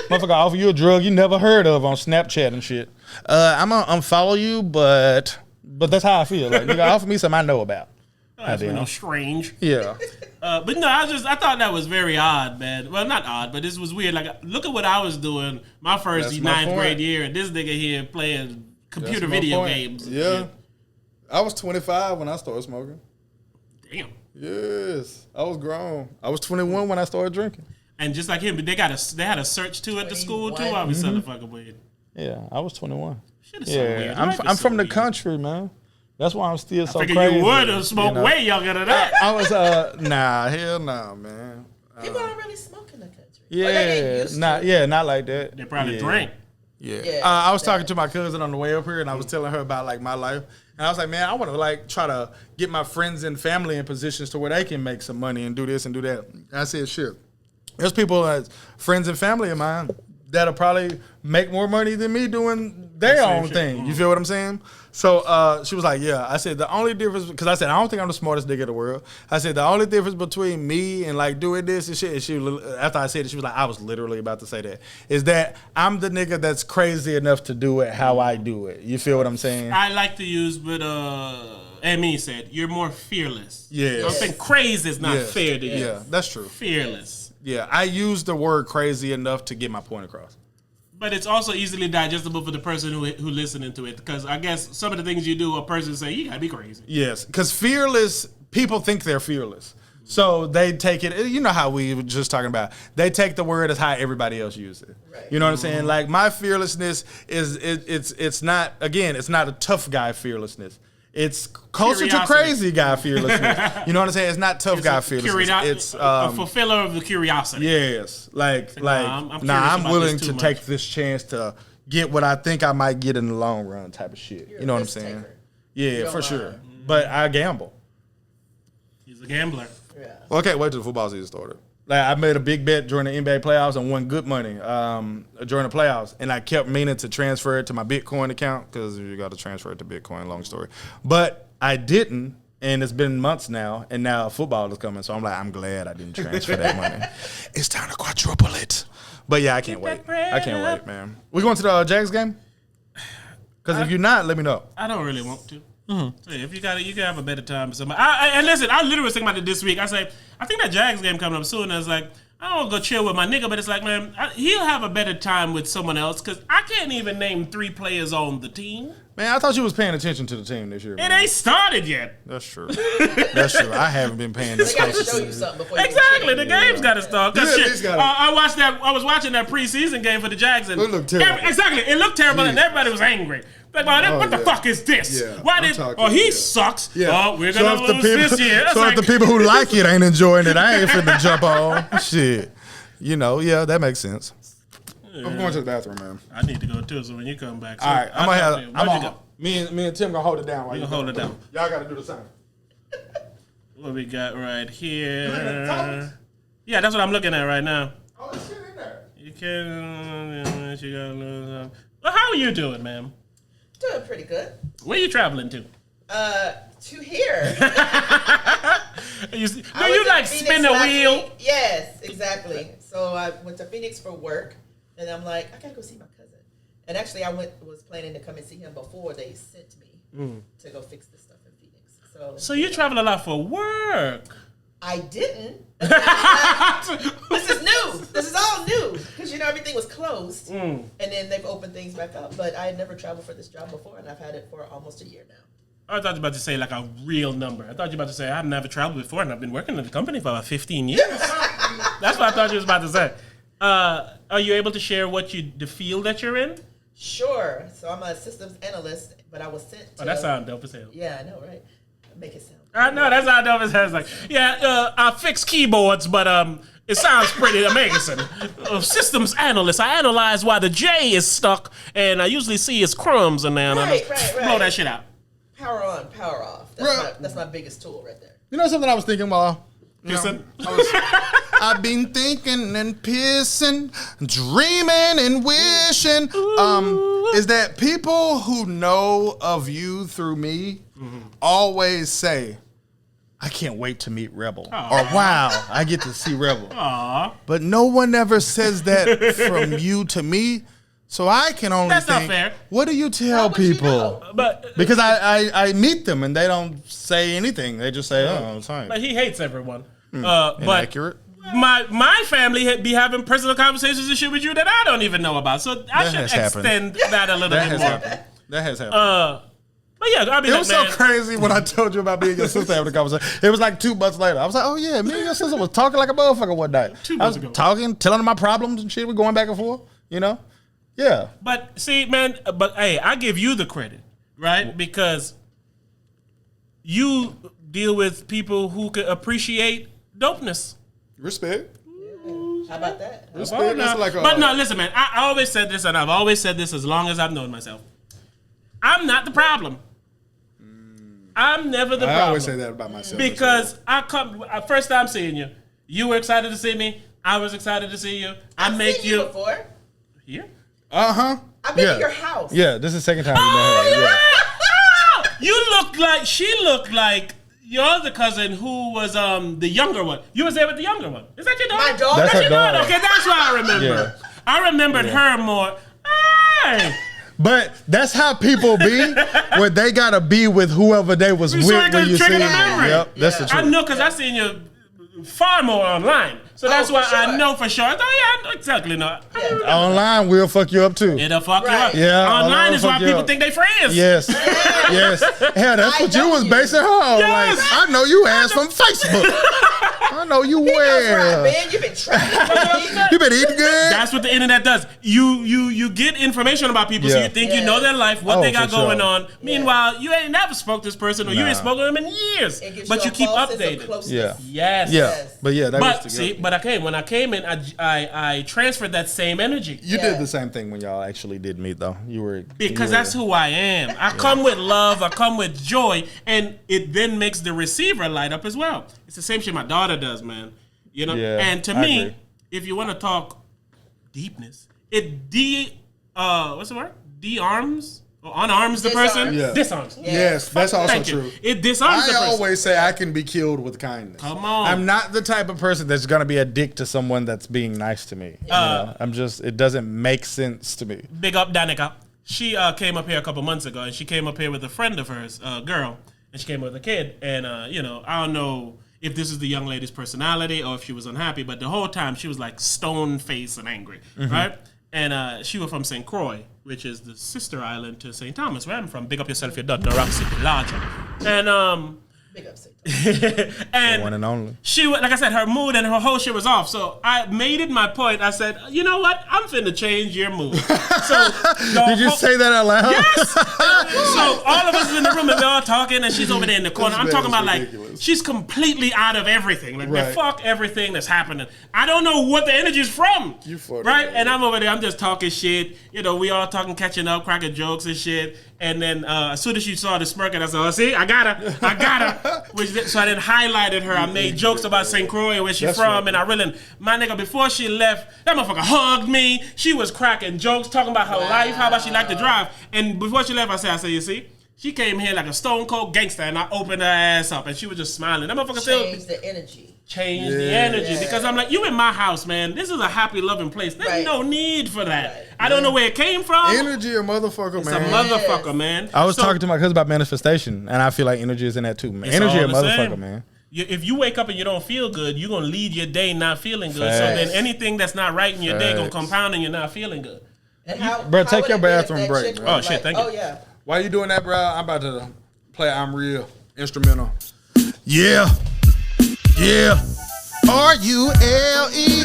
Motherfucker offer you a drug you never heard of on Snapchat and shit. I'm gonna unfollow you, but that's how I feel. Like, nigga, offer me something I know about. That's real strange. Yeah. But no, I thought that was very odd, man. Well, not odd, but this was weird. Like, look at what I was doing my first That's my 9th point. grade year, and this nigga here playing computer That's my video point. games. and Yeah. shit. I was 25 when I started smoking. Damn. Yes. I was grown. I was 21 when I started drinking. And just like him, but they had a search too at the school too. 21. I was selling fucking weed. Yeah, I was 21. Shit is so Yeah, weird. I'm Life is I'm so from the weird. country, man. That's why I'm still so Figure crazy. you would have smoked know? way younger than that. I was nah, hell nah, man. People don't really smoke in the country. Or they Yeah, get used to it. not like that. They probably yeah. drank. Yeah. Yeah, I was talking that. to my cousin on the way up here, and I was telling her about like my life, and I was like, man, I want to like try to get my friends and family in positions to where they can make some money and do this and do that. And I said, shit, there's people as friends and family of mine that'll probably make more money than me doing their own shit. thing. You feel what I'm saying? So she was like, yeah. I said, the only difference, because I said, I don't think I'm the smartest nigga in the world. I said, the only difference between me and like doing this and shit, and she, after I said it, she was like, I was literally about to say that, is that I'm the nigga that's crazy enough to do it how I do it. You feel what I'm saying? I like to use, but Amy said you're more fearless. Yes. I'm saying crazy is not Yes. fair to you. Yeah, that's true. Fearless. Yeah, I use the word crazy enough to get my point across. But it's also easily digestible for the person who listening to it, because I guess some of the things you do, a person say you gotta be crazy. Yes, because fearless, people think they're fearless. So they take it, you know how we were just talking about, they take the word as how everybody else uses it. Right. You know what I'm saying? Like my fearlessness it's not, again, it's not a tough guy fearlessness. It's closer Curiosity. to crazy guy fearlessness. You know what I'm saying? It's not tough guy fearlessness. It's a fulfiller of the curiosity. yes, like I'm curious I'm about willing this to too much. take this chance to get what I think I might get in the long run type of shit. You're You know a what I'm risk saying? taker. Yeah, don't for sure. mind. But I gamble. He's a gambler. Yeah. Well, I can't wait till the football season started. Like I made a big bet during the NBA playoffs and won good money during the playoffs, and I kept meaning to transfer it to my Bitcoin account because you got to transfer it to Bitcoin. Long story, but I didn't, and it's been months now, and now football is coming, so I'm like, I'm glad I didn't transfer that money. It's time to quadruple it. But yeah, I can't wait. I can't wait, man. We going to the Jags game? Because if you're not, let me know. I don't really want to. So if you got it, you can have a better time with somebody. And listen, I literally was thinking about it this week. I say, I think that Jags game coming up soon. And I was like, I don't want to go chill with my nigga, but it's like, man, he'll have a better time with someone else because I can't even name 3 players on the team. Man, I thought you was paying attention to the team this year. It Man. ain't started yet. That's true. That's true. I haven't been paying They this got to close show you attention. something before you Exactly, the can game's got to start. 'Cause You at shit, least gotta- I was watching that preseason game for the Jags, and It looked terrible. exactly, it looked terrible, and Yeah. everybody was angry. Like, man, what the yeah. fuck is this? Yeah, Why I'm did? talking, He yeah. sucks. Yeah. Oh, we're gonna lose this year. That's So like, if the people who like it ain't enjoying it, I ain't finna jump on. Shit. You know, yeah, that makes sense. I'm going to the bathroom, man. I need to go too. So when you come back, so All right, I'm gonna have. Where'd I'm you gonna. go? Me and Tim gonna hold it down. While You you hold it down. Y'all gotta do the same. What we got right Topics? here? Yeah, that's what I'm looking at right now. Oh, there's shit in there. You can. You gotta lose. Well, how are you doing, ma'am? Doing pretty good. Where you traveling to? To here. You I was in like Phoenix spin the last wheel. week. Yes, exactly. So I went to Phoenix for work, and I'm like, I gotta go see my cousin. And actually, I was planning to come and see him before they sent me to go fix this stuff in Phoenix. So you travel a lot for work. I didn't. This is new. This is all new because everything was closed, and then they've opened things back up. But I had never traveled for this job before, and I've had it for almost a year now. I thought you were about to say like a real number. I thought you were about to say I've never traveled before, and I've been working in the company for about 15 years. That's what I thought you was about to say. Are you able to share the field that you're in? Sure. So I'm a systems analyst, but I was sent to... Oh, that sounds dope as hell. Yeah, I know, right? Make it sound... I know, that's how dope as hell. It's like, I fix keyboards, but it sounds pretty amazing. Systems analyst. I analyze why the J is stuck, and I usually see its crumbs in there. And Right. Blow that shit out. Power on, power off. That's my biggest tool right there. You know something I was thinking while... Listen. I've been thinking and pissing, dreaming and wishing. Is that people who know of you through me always say, I can't wait to meet Rebel. Aww. Or wow, I get to see Rebel. Aww. But no one ever says that from you to me. So I can only That's think, not fair. what do you tell How would you people? know? But Because I meet them and they don't say anything. They just say, oh, it's fine. he hates everyone. But Inaccurate. my family be having personal conversations and shit with you that I don't even know about. So I That should has happened. extend that a little That bit has more. happened. That has happened. But yeah, I mean, It was so crazy when I told you about me and your sister having a conversation. It was like 2 months later. I was like, oh yeah, me and your sister was talking like a motherfucker one night. 2 I months was ago. talking, telling her my problems and shit. We're going back and forth, you know? Yeah. But see, man, hey, I give you the credit, right? Because you deal with people who can appreciate dopeness. Respect. How about that? Respect. That's like a, But no, listen, man. I always said this, and I've always said this as long as I've known myself. I'm not the problem. I'm never the problem. I always say that about myself. Because first time seeing you, you were excited to see me. I was excited to see you. I've seen you before. Here. Uh-huh. I've been Yeah. to your house. Yeah, this is the second time you met Oh, her. Yeah. You looked like she looked like your other cousin who was the younger one. You was there with the younger one. Is that your daughter? My daughter? That's her your daughter. daughter. Okay, that's why I remember. Yeah. I remembered her more. Hey. But that's how people be, where they gotta be with whoever they was So with it when could you see trigger the them. memory. Yep, that's the I truth. know because I seen you far more online. So that's Oh, why for I sure. know for sure. Oh, yeah, exactly. No. Yeah. Online will fuck you up too. It'll fuck you Right. up. Yeah, Online is why fuck you people up. think they friends. Yes. Yes. Hell, that's I what you know was you. basing her on. Yes. Like, I know you ass from Facebook. I know you He knows where I've well. been. You've been tracking. You been eating good? That's what the internet does. You get information about people, so Yeah. you think you know their life, what Oh, they got for sure. going on. Meanwhile, you ain't never spoke to this person, or you ain't spoken to them in years. It gives But you a keep false sense of updated. closeness. Yeah. Yes. Yeah. Yes. But yeah, that But was see, together. when I came in, I transferred that same energy. You Yeah. did the same thing when y'all actually did meet, though. You were Because you were- that's who I am. I come with love, I come with joy, and it then makes the receiver light up as well. It's the same shit my daughter does, man. You know? Yeah, And to I me, agree. if you want to talk deepness, it what's the word? De-arms? Or unarms the Disarms. person? Yeah. Disarms. Yes, that's also Thank true. you. It disarms the I person. always say I can be killed with kindness. Come on. I'm not the type of person that's gonna be a dick to someone that's being nice to me. You know? I'm just, it doesn't make sense to me. Big up Danica. She came up here a couple months ago, and she came up here with a friend of hers, a girl, and she came with a kid. And I don't know if this is the young lady's personality or if she was unhappy, but the whole time she was like stone faced and angry, right? And she was from St. Croix, which is the sister island to St. Thomas, where I'm from. Big up yourself, you're done. The Rock City, larger. And Big up, Satan. and One and only. she, like I said, her mood and her whole shit was off. So I made it my point. I said, you know what? I'm finna change your mood. So Did you say that out loud? Yes. So all of us in the room and we're all talking, and she's over there in the corner. This I'm man talking is about like ridiculous. she's completely out of everything. Like man, Right. fuck everything that's happening. I don't know what the energy is from. You fucking right? right. And I'm over there. I'm just talking shit. You know, we all talking, catching up, cracking jokes and shit. And then as soon as she saw the smirk, and I said, "Oh, see, I got her." So I then highlighted her. I made jokes about St. Croix and where she's That's from, right. and I really, my nigga, before she left, that motherfucker hugged me. She was cracking jokes, talking about her life, how about she liked to drive. And before she left, I said, you see, she came here like a stone cold gangster, and I opened her ass up, and she was just smiling. That motherfucker still Change the energy. changed the Yeah. energy Yeah. because I'm like, you in my house, man. This is a happy, loving place. There's Right. no need for that. Right. I don't know where it came from. Energy a motherfucker, It's man. a motherfucker, man. I was So, talking to my cousin about manifestation, and I feel like energy is in that too. Man. it's Energy a all the motherfucker, same. man. If you wake up and you don't feel good, you're going to lead your day not feeling good. So Facts. then anything that's not right in your day going to Facts. compound and you're not feeling good. And how, Bro, how take would your it be if bathroom that break, chick bro. was Oh, shit, like, thank you. Oh, yeah. Why you doing that, bro? I'm about to play I'm Real instrumental. Yeah. Yeah. R-U-L-E.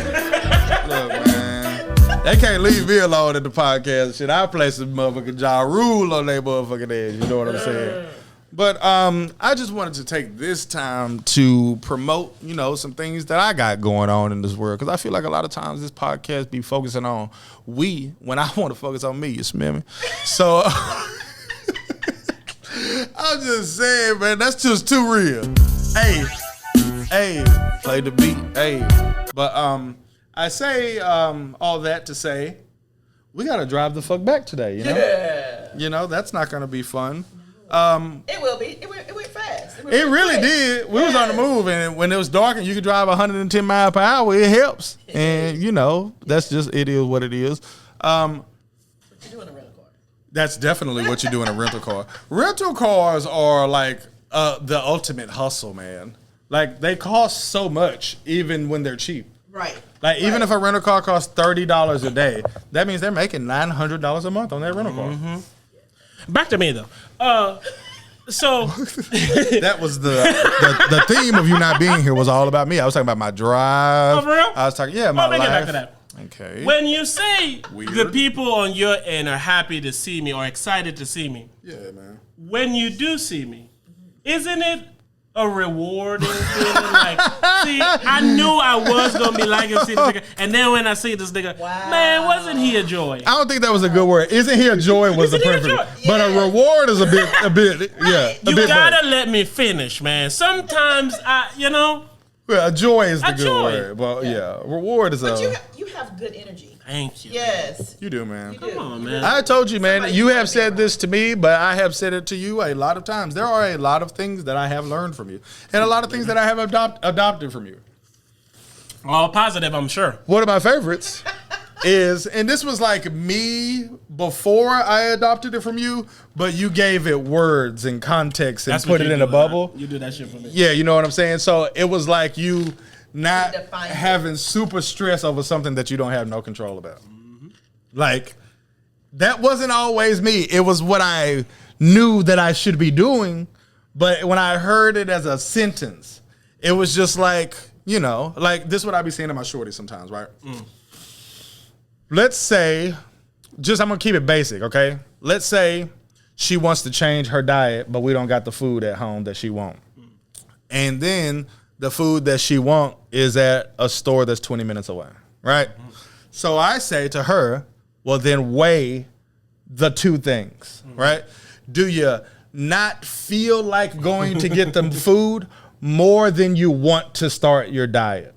Look, man. They can't leave me alone at the podcast. Shit, I play some motherfucking Ja Rule on their motherfucking ass. You know what I'm saying? But I just wanted to take this time to promote, you know, some things that I got going on in this world. Because I feel like a lot of times this podcast be focusing on we when I want to focus on me. You smell me? So I'm just saying, man, that's just too real. Hey, play the beat. Hey, but I say all that to say we gotta drive the fuck back today. You know, you know that's not gonna be fun. It will be. It went fast. It really did. We was on the move, and when it was dark and you could drive 110 miles per hour, it helps. And you know, that's just it is what it is. What you do in a rental car? That's definitely what you do in a rental car. Rental cars are like the ultimate hustle, man. Like they cost so much, even when they're cheap. Right. Like even if a rental car costs $30 a day, that means they're making $900 a month on that rental car. Mm-hmm. Back to me though. So that was the theme of you not being here was all about me. I was talking about my drive. Oh, for real? I was talking, my life. Get back to that. Okay. When you say Weird. the people on your end are happy to see me or excited to see me, yeah, man. when you do see me, isn't it a rewarding feeling? Like, see, I knew I was gonna be like see this nigga, and then when I see this nigga, man, wasn't he a joy? I don't think that was a good word. Isn't he a joy? Was the perfect, but a reward is a bit, yeah. You gotta let me finish, man. Sometimes Well, a joy is the good joy. word, but yeah, reward is But you have good energy. Thank you. Yes. You do, man. Come on, man. I told you, man. You have said this to me, but I have said it to you a lot of times. There are a lot of things that I have learned from you, and a lot of things that I have adopted from you. All positive, I'm sure. One of my favorites is, and this was like me before I adopted it from you, but you gave it words and context and put it in a bubble. You do that shit for me. Yeah, you know what I'm saying? So it was like you not Define it. having super stress over something that you don't have no control about. Mm-hmm. Like, that wasn't always me. It was what I knew that I should be doing, but when I heard it as a sentence, it was just like, you know, like this is what I be saying to my shorty sometimes, right? Let's say, I'm gonna keep it basic, okay? Let's say she wants to change her diet, but we don't got the food at home that she wants. And then the food that she wants is at a store that's 20 minutes away, right? So I say to her, well, then weigh the two things, right? Do you not feel like going to get them food more than you want to start your diet?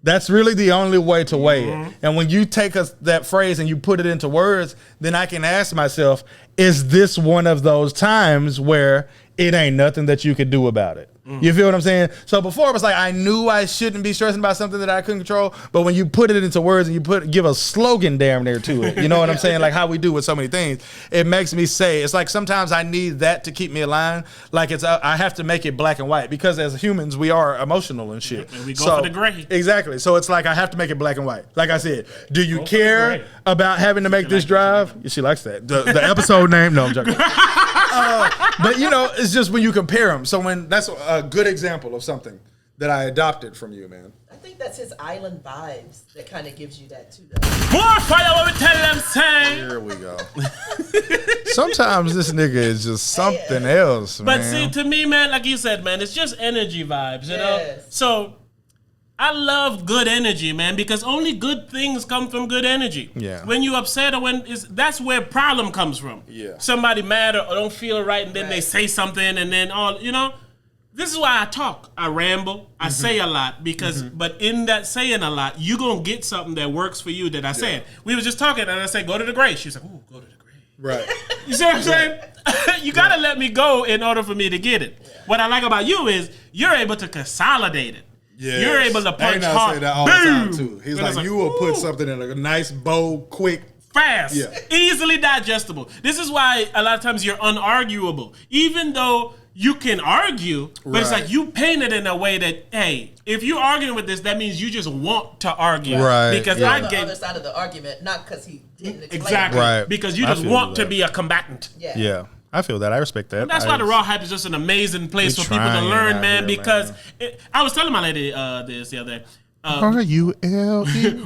That's really the only way to weigh it. And when you take that phrase and you put it into words, then I can ask myself, is this one of those times where it ain't nothing that you could do about it? You feel what I'm saying? So before it was like I knew I shouldn't be stressing about something that I couldn't control, but when you put it into words and you give a slogan damn near to it, you know what I'm saying? Like how we do with so many things, it makes me say, it's like sometimes I need that to keep me aligned. Like I have to make it black and white because as humans, we are emotional and shit. And we go for the gray. Exactly. So it's like I have to make it black and white. Like I said, do you care about having to make this drive? She likes that. The episode name? No, I'm joking. But you know, it's just when you compare them. So when that's a good example of something that I adopted from you, man. I think that's his island vibes that kind of gives you that too. More fire what we tell them, say. Here we go. Sometimes this nigga is just something else, man. But see, to me, man, like you said, man, it's just energy vibes, you know? So I love good energy, man, because only good things come from good energy. Yeah. When you upset or that's where problem comes from. Yeah. Somebody mad or don't feel right, and then they say something, and then this is why I talk. I ramble. I say a lot because, but in that saying a lot, you gonna get something that works for you that I said. We were just talking, and I said, go to the grave. She's like, ooh, go to the grave. Right. You see what I'm saying? You gotta let me go in order for me to get it. Yeah. What I like about you is you're able to consolidate it. Yes. You're able to punch hard. Say that all the time too. He's like, you will put something in a nice, bold, quick, fast, yeah. Easily digestible. This is why a lot of times you're unarguable. Even though you can argue, but it's like you paint it in a way that, hey, if you're arguing with this, that means you just want to argue. Right. Because I get the other side of the argument, not because he didn't explain. Exactly. Right. Because you just want to be a combattant. Yeah. I feel that. I respect that. That's why TheRawHype is just an amazing place for people to learn, man. Because I was telling my lady this the other day. RULE.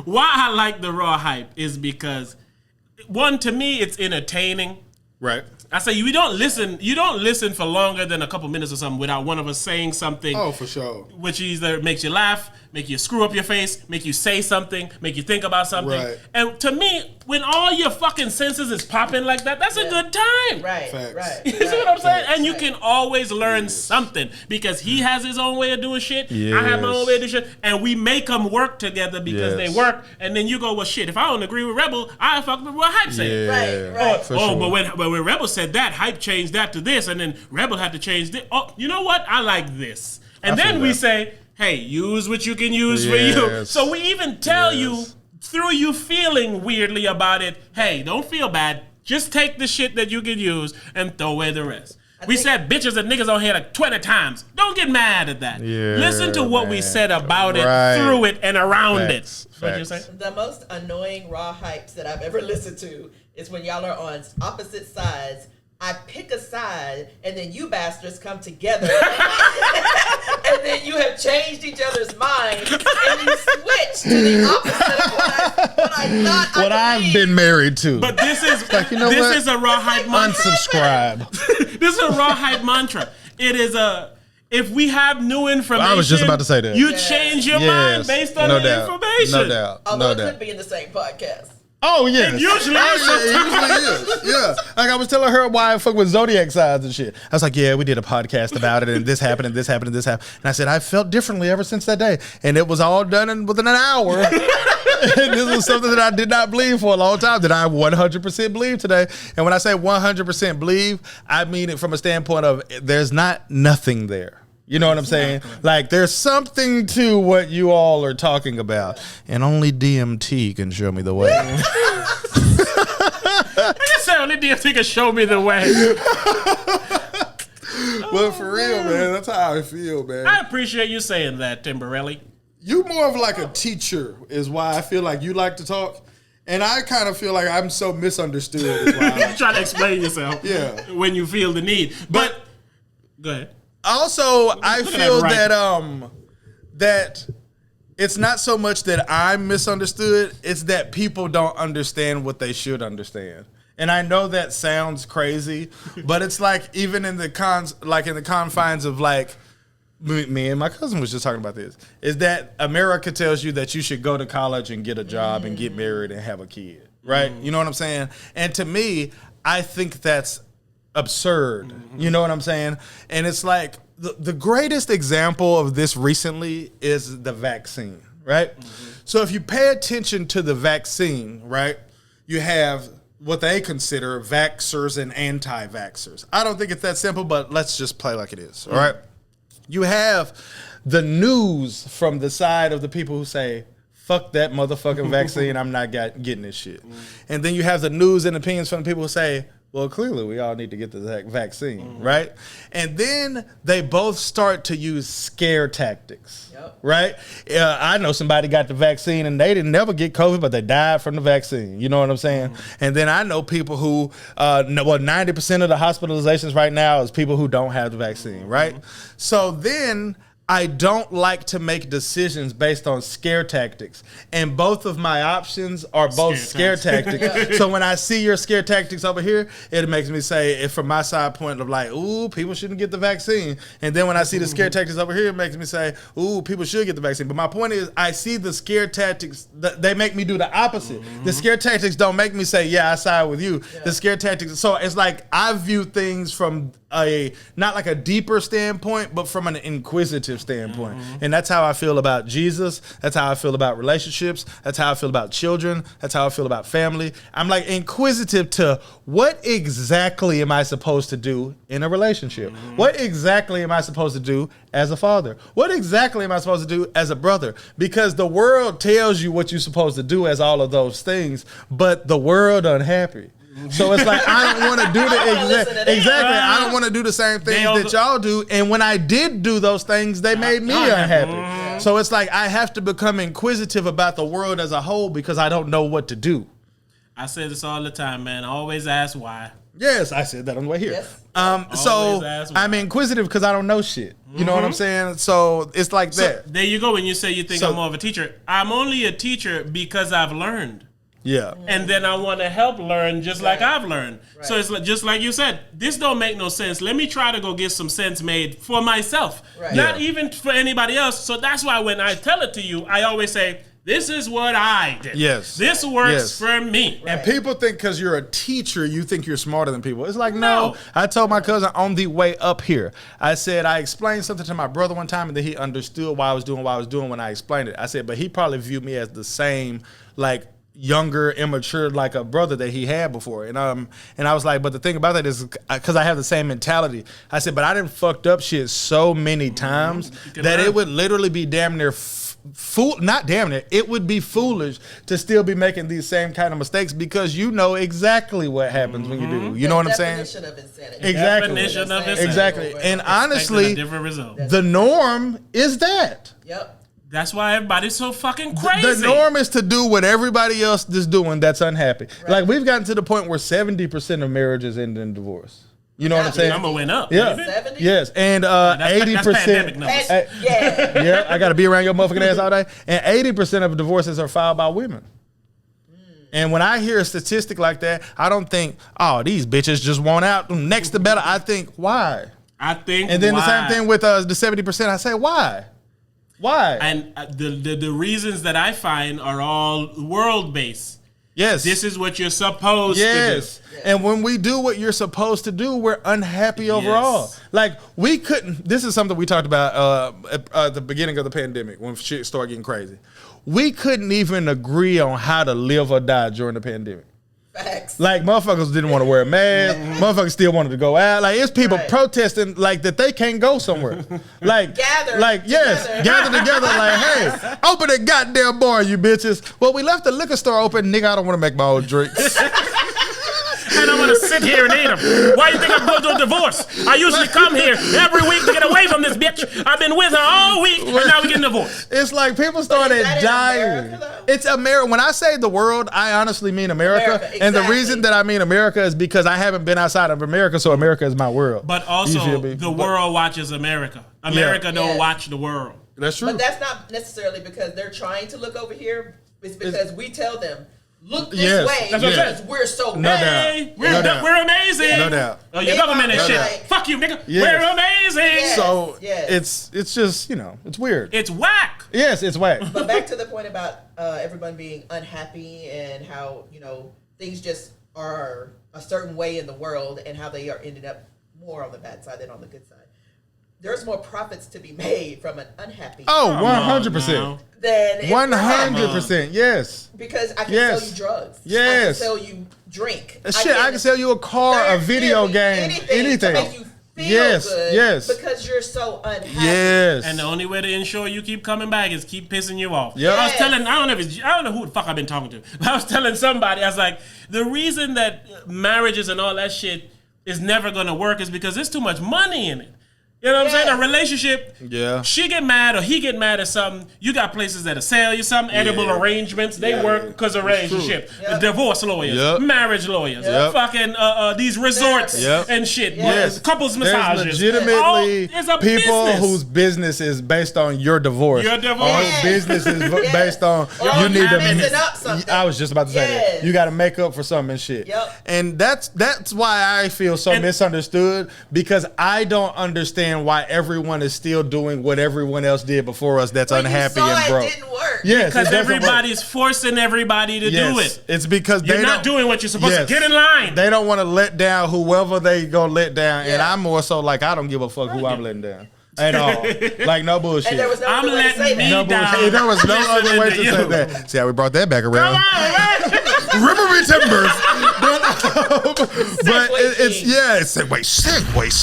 Why I like the Raw Hype is because, one, to me, it's entertaining. Right. I say you don't listen for longer than a couple minutes or something without one of us saying something. Oh, for sure. Which either makes you laugh, make you screw up your face, make you say something, make you think about something. Right. And to me, when all your fucking senses is popping like that, that's a good time. Right. Facts. Right. You see what I'm saying? And you can always learn something because he has his own way of doing shit. I have my own way of doing shit. And we make them work together because they work. And then you go, well, shit, if I don't agree with Rebel, I fuck with what Hype said. Right. But when Rebel said that, Hype changed that to this. And then Rebel had to change this. Oh, you know what? I like this. And then we say, hey, use what you can use for you. So we even tell you, through you feeling weirdly about it, hey, don't feel bad. Just take the shit that you can use and throw away the rest. We said bitches and niggas on here like 20 times. Don't get mad at that. Yeah, listen to what we said about it, through it, and around it. What'd you say? The most annoying Raw Hypes that I've ever listened to is when y'all are on opposite sides. I pick a side, and then you bastards come together, and then you have changed each other's minds, and you switch to the opposite of what I thought What I've been married to. But this is like, you know this what? is a Raw Hype mantra. Unsubscribe. This is a Raw Hype mantra. It is if we have new information, I was just about to say that. You change your mind based on the information. No doubt. Although it could be in the same podcast. Oh, yes. It usually is. Yeah. Like I was telling her why I fuck with zodiac signs and shit. I was like, yeah, we did a podcast about it, and this happened, and this happened, and this happened. And I said, I felt differently ever since that day. And it was all done within an hour. And this was something that I did not believe for a long time, that I 100% believe today. And when I say 100% believe, I mean it from a standpoint of there's not nothing there. You know what I'm saying? Like, there's something to what you all are talking about, and only DMT can show me the way. I guess only DMT can show me the way. Well, for real, man, that's how I feel, man. I appreciate you saying that, Timberelli. You more of like a teacher is why I feel like you like to talk. And I kind of feel like I'm so misunderstood. Is why You're trying to explain yourself when you feel the need. But go ahead. Also, I feel that it's not so much that I'm misunderstood, it's that people don't understand what they should understand. And I know that sounds crazy, but it's like even in the confines of like me and my cousin was just talking about this, is that America tells you that you should go to college and get a job and get married and have a kid, right? You know what I'm saying? And to me, I think that's absurd. You know what I'm saying? And it's like the greatest example of this recently is the vaccine, right? So if you pay attention to the vaccine, right, you have what they consider vaxxers and anti-vaxxers. I don't think it's that simple, but let's just play like it is, all right? You have the news from the side of the people who say, fuck that motherfucking vaccine, I'm not getting this shit. And then you have the news and opinions from the people who say, well, clearly we all need to get the vaccine, right? And then they both start to use scare tactics, right? I know somebody got the vaccine and they didn't never get COVID, but they died from the vaccine. You know what I'm saying? And then I know people who, 90% of the hospitalizations right now is people who don't have the vaccine, right? So then I don't like to make decisions based on scare tactics. And both of my options are both scare tactics. So when I see your scare tactics over here, it makes me say, from my side point of like, ooh, people shouldn't get the vaccine. And then when I see the scare tactics over here, it makes me say, ooh, people should get the vaccine. But my point is, I see the scare tactics, they make me do the opposite. The scare tactics don't make me say, yeah, I side with you. The scare tactics, so it's like I view things from not like a deeper standpoint, but from an inquisitive standpoint. And that's how I feel about Jesus. That's how I feel about relationships. That's how I feel about children. That's how I feel about family. I'm like inquisitive to what exactly am I supposed to do in a relationship? What exactly am I supposed to do as a father? What exactly am I supposed to do as a brother? Because the world tells you what you're supposed to do as all of those things, but the world unhappy. So it's like, I don't want to do exactly. I don't want to do the same things that y'all do. And when I did do those things, they made me unhappy. So it's like I have to become inquisitive about the world as a whole because I don't know what to do. I say this all the time, man. I always ask why. Yes, I said that on the way here. Yes. So I'm inquisitive because I don't know shit. You know what I'm saying? So it's like that. There you go. When you say you think I'm more of a teacher, I'm only a teacher because I've learned. Yeah. And then I want to help learn just like I've learned. Right. So it's just like you said, this don't make no sense. Let me try to go get some sense made for myself. Right. Not even for anybody else. So that's why when I tell it to you, I always say, this is what I did. Yes. This works for me. Right. And people think because you're a teacher, you think you're smarter than people. It's like, no. I told my cousin on the way up here, I said, I explained something to my brother one time and then he understood why I was doing what I was doing when I explained it. I said, but he probably viewed me as the same, like, younger, immature, like a brother that he had before. And I was like, but the thing about that is because I have the same mentality. I said, but I done fucked up shit so many times that it would literally be damn near not damn near, it would be foolish to still be making these same kind of mistakes because you know exactly what happens when you do. You know what I'm saying? Definition of insanity. Exactly. Definition of insanity. Exactly. And honestly, a different result. The norm is that. Yep. That's why everybody's so fucking crazy. The norm is to do what everybody else is doing that's unhappy. Right. Like we've gotten to the point where 70% of marriages end in divorce. You know what I'm saying? The number went up. Yeah. 70? Yes. And 80%. Yeah, I got to be around your motherfucking ass all day. And 80% of divorces are filed by women. And when I hear a statistic like that, I don't think, oh, these bitches just want out next to better. I think, why? And then the same thing with the 70%. I say, why? Why? And the reasons that I find are all world-based. Yes. This is what you're supposed to do. Yes. And when we do what you're supposed to do, we're unhappy overall. Like, we couldn't, this is something we talked about at the beginning of the pandemic when shit started getting crazy. We couldn't even agree on how to live or die during the pandemic. Facts. Like, motherfuckers didn't want to wear a mask. Motherfuckers still wanted to go out. Like, it's people protesting, like, that they can't go somewhere. Like, gather together, like, hey, open that goddamn bar, you bitches. Well, we left the liquor store open. Nigga, I don't want to make my own drinks. And I want to sit here and eat them. Why do you think I'm going through a divorce? I usually come here every week to get away from this bitch. I've been with her all week, and now we're getting divorced. It's like people started dying. It's America. When I say the world, I honestly mean America. Exactly. And the reason that I mean America is because I haven't been outside of America, so America is my world. But also, the world watches America. America don't watch the world. That's true. But that's not necessarily because they're trying to look over here. It's because we tell them, look this way because we're so we're amazing. No doubt. Oh, your government and shit. Fuck you, nigga. Yes. We're amazing. Yes. So it's just, you know, it's weird. It's whack. Yes, it's whack. But back to the point about everyone being unhappy and how, you know, things just are a certain way in the world and how they are ended up more on the bad side than on the good side. There's more profits to be made from an unhappy. Oh, 100%. Than 100%. Yes. Because I can sell you drugs. Yes. I can sell you drink. I can sell you a car, a video game, anything. To make you feel good. Yes. Because you're so unhappy. Yes. And the only way to ensure you keep coming back is keep pissing you off. Yep. I don't know who the fuck I've been talking to. But I was telling somebody, I was like, the reason that marriages and all that shit is never gonna work is because there's too much money in it. You know what I'm saying? A relationship, she get mad or he get mad at something. You got places that'll sell you something, edible arrangements. They work because of relationship. Divorce lawyers, marriage lawyers, fucking these resorts and shit. Couples massages. There's legitimately people whose business is based on your divorce. Or whose business is based on you need to messing up something. I was just about to say that. You got to make up for something and shit. And that's why I feel so misunderstood, because I don't understand why everyone is still doing what everyone else did before us that's unhappy and broke. It didn't work. Yes, because everybody's forcing everybody to do it. It's because you're not doing what you're supposed to. Get in line. They don't want to let down whoever they gonna let down, and I'm more so like I don't give a fuck who I'm letting down. At all. Like, no bullshit. And there was no other way to say that. No bullshit. There was no other way to say that. See how we brought that back around? River timbers. But it's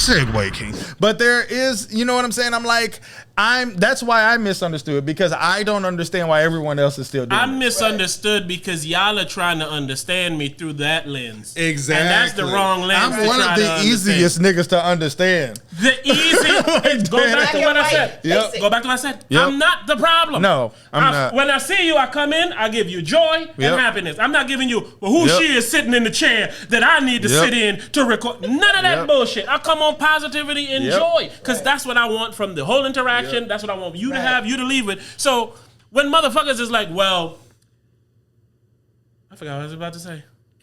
segue king. But there is, you know what I'm saying? I'm like, that's why I misunderstood, because I don't understand why everyone else is still doing it. I'm misunderstood because y'all are trying to understand me through that lens. Exactly. And that's the wrong lens. I'm one of the easiest niggas to understand. The easiest. Go back to what I said. Go back to what I said. I'm not the problem. No, I'm not. When I see you, I come in, I give you joy and happiness. I'm not giving giving you, well, who she is sitting in the chair that I need to sit in to record. None of that bullshit. I come on positivity and joy, because that's what I want from the whole interaction. That's what I want you to have, you to leave with. So when motherfuckers is like, well, I forgot what I was about to say.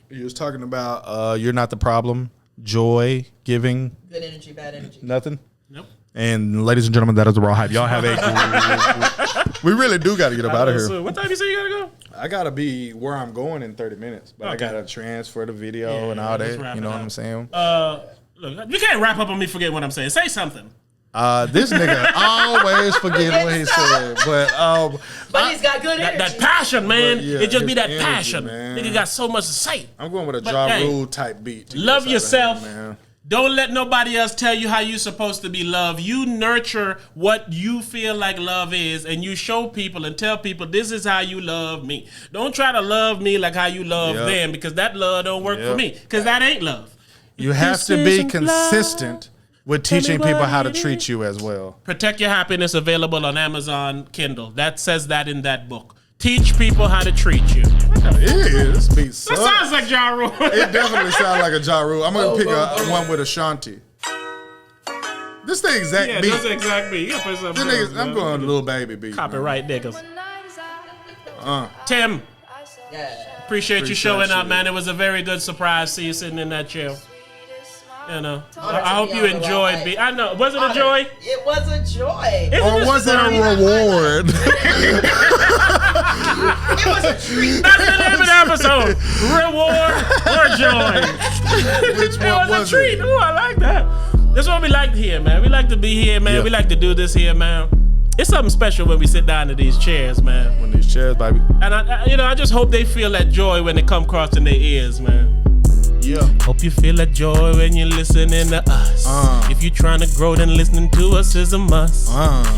You was talking about you're not the problem, joy, giving. Good energy, bad energy. Nothing? Nope. And ladies and gentlemen, that is the raw hype. Y'all have a we really do got to get up out of here. What time you say you gotta go? I gotta be where I'm going in 30 minutes, but I gotta transfer the video and all that. You know what I'm saying? Look, you can't wrap up on me forgetting what I'm saying. Say something. This nigga always forget what he said, but he's got good energy. That passion, man. Yeah, it just be that energy, passion. Man. Nigga got so much to say. I'm going with a Ja Rule type beat. Love yourself. Man. Don't let nobody else tell you how you're supposed to be loved. You nurture what you feel like love is, and you show people and tell people this is how you love me. Don't try to love me like how you love them, because that love don't work for me, because that ain't love. You have to be consistent with teaching people how to treat you as well. Protect Your Happiness, available on Amazon Kindle. That says that in that book. Teach people how to treat you. This beat sucks. That sounds like Ja Rule. It definitely sounds like a Ja Rule. I'm gonna pick one with Ashanti. This the exact beat. That's the exact beat. You gotta put something else, I'm going Lil Baby beat. Copyright niggas. Tim, appreciate you showing up, man. It was a very good surprise. See you sitting in that chair. You know, I hope you enjoyed. I know. Was it a joy? It was a joy. Or was it a reward? It was a treat. That's the name of the episode. Reward or joy? Which one was a treat. it? Ooh, I like that. That's what we like here, man. We like to be here, man. We like to do this here, man. It's something special when we sit down in these chairs, man. When these chairs, baby. And I just hope they feel that joy when it come across in their ears, man. Yeah. Hope you feel that joy when you're listening to us. If you trying to grow, then listening to us is a must.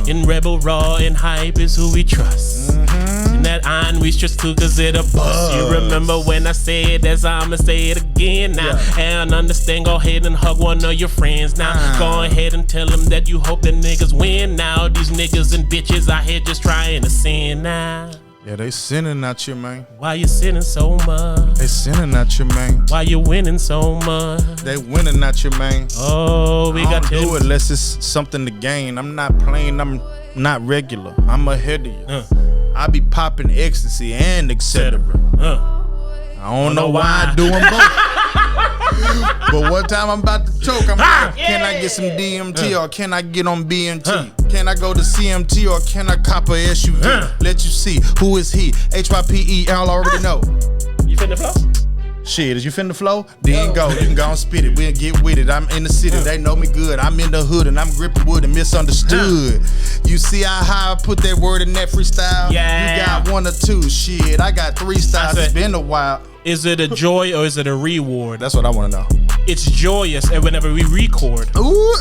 In Rebel, Raw, and Hype is who we trust. In that iron we just too, cause it a bust. You remember when I said that, I'ma say it again now. And understand, go ahead and hug one of your friends now. Go ahead and tell them that you hope the niggas win now. These niggas and bitches out here just trying to sin now. Yeah, they sinning at you, man. Why you sinning so much? They sinning at you, man. Why you winning so much? They winning at you, man. Oh, we got to do it unless it's something to gain. I'm not playing. I'm not regular. I'm ahead of you. I be popping ecstasy and etc. I don't know why I do them both. But one time I'm about to choke, I'm like, can I get some DMT or can I get on BMT? Can I go to CMT or can I cop a SUV? Let you see who is he. HYPE, y'all already know. You finna flow? Shit, is you finna flow? Then go. You can go and spit it. We'll get with it. I'm in the city. They know me good. I'm in the hood and I'm gripping wood and misunderstood. You see how I put that word in that freestyle? Yeah. You got one or two. Shit, I got 3 styles. It's been a while. Is it a joy or is it a reward? That's what I want to know. It's joyous, and whenever we record, ooh,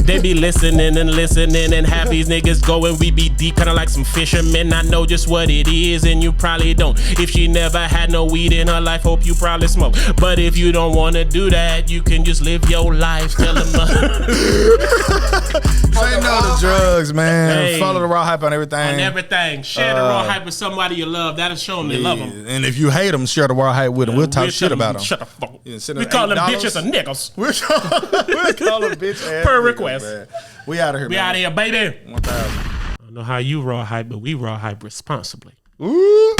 they be listening and have these niggas going. We be deep, kinda like some fishermen. I know just what it is, and you probably don't. If she never had no weed in her life, hope you probably smoke. But if you don't wanna do that, you can just live your life. Tell them. Say no to drugs, man. Hey, follow the Raw Hype on everything. On everything. Share the Raw Hype with somebody you love. That'll show them they love them. And if you hate them, share the Raw Hype with them. We'll talk shit about them. Shut the fuck up. Yeah, we call them bitches and niggas. We'll call them bitch ass per niggas, request. Man. We out of here, we man. out of here, baby. 1,000. I don't know how you Raw Hype, but we Raw Hype responsibly. Ooh.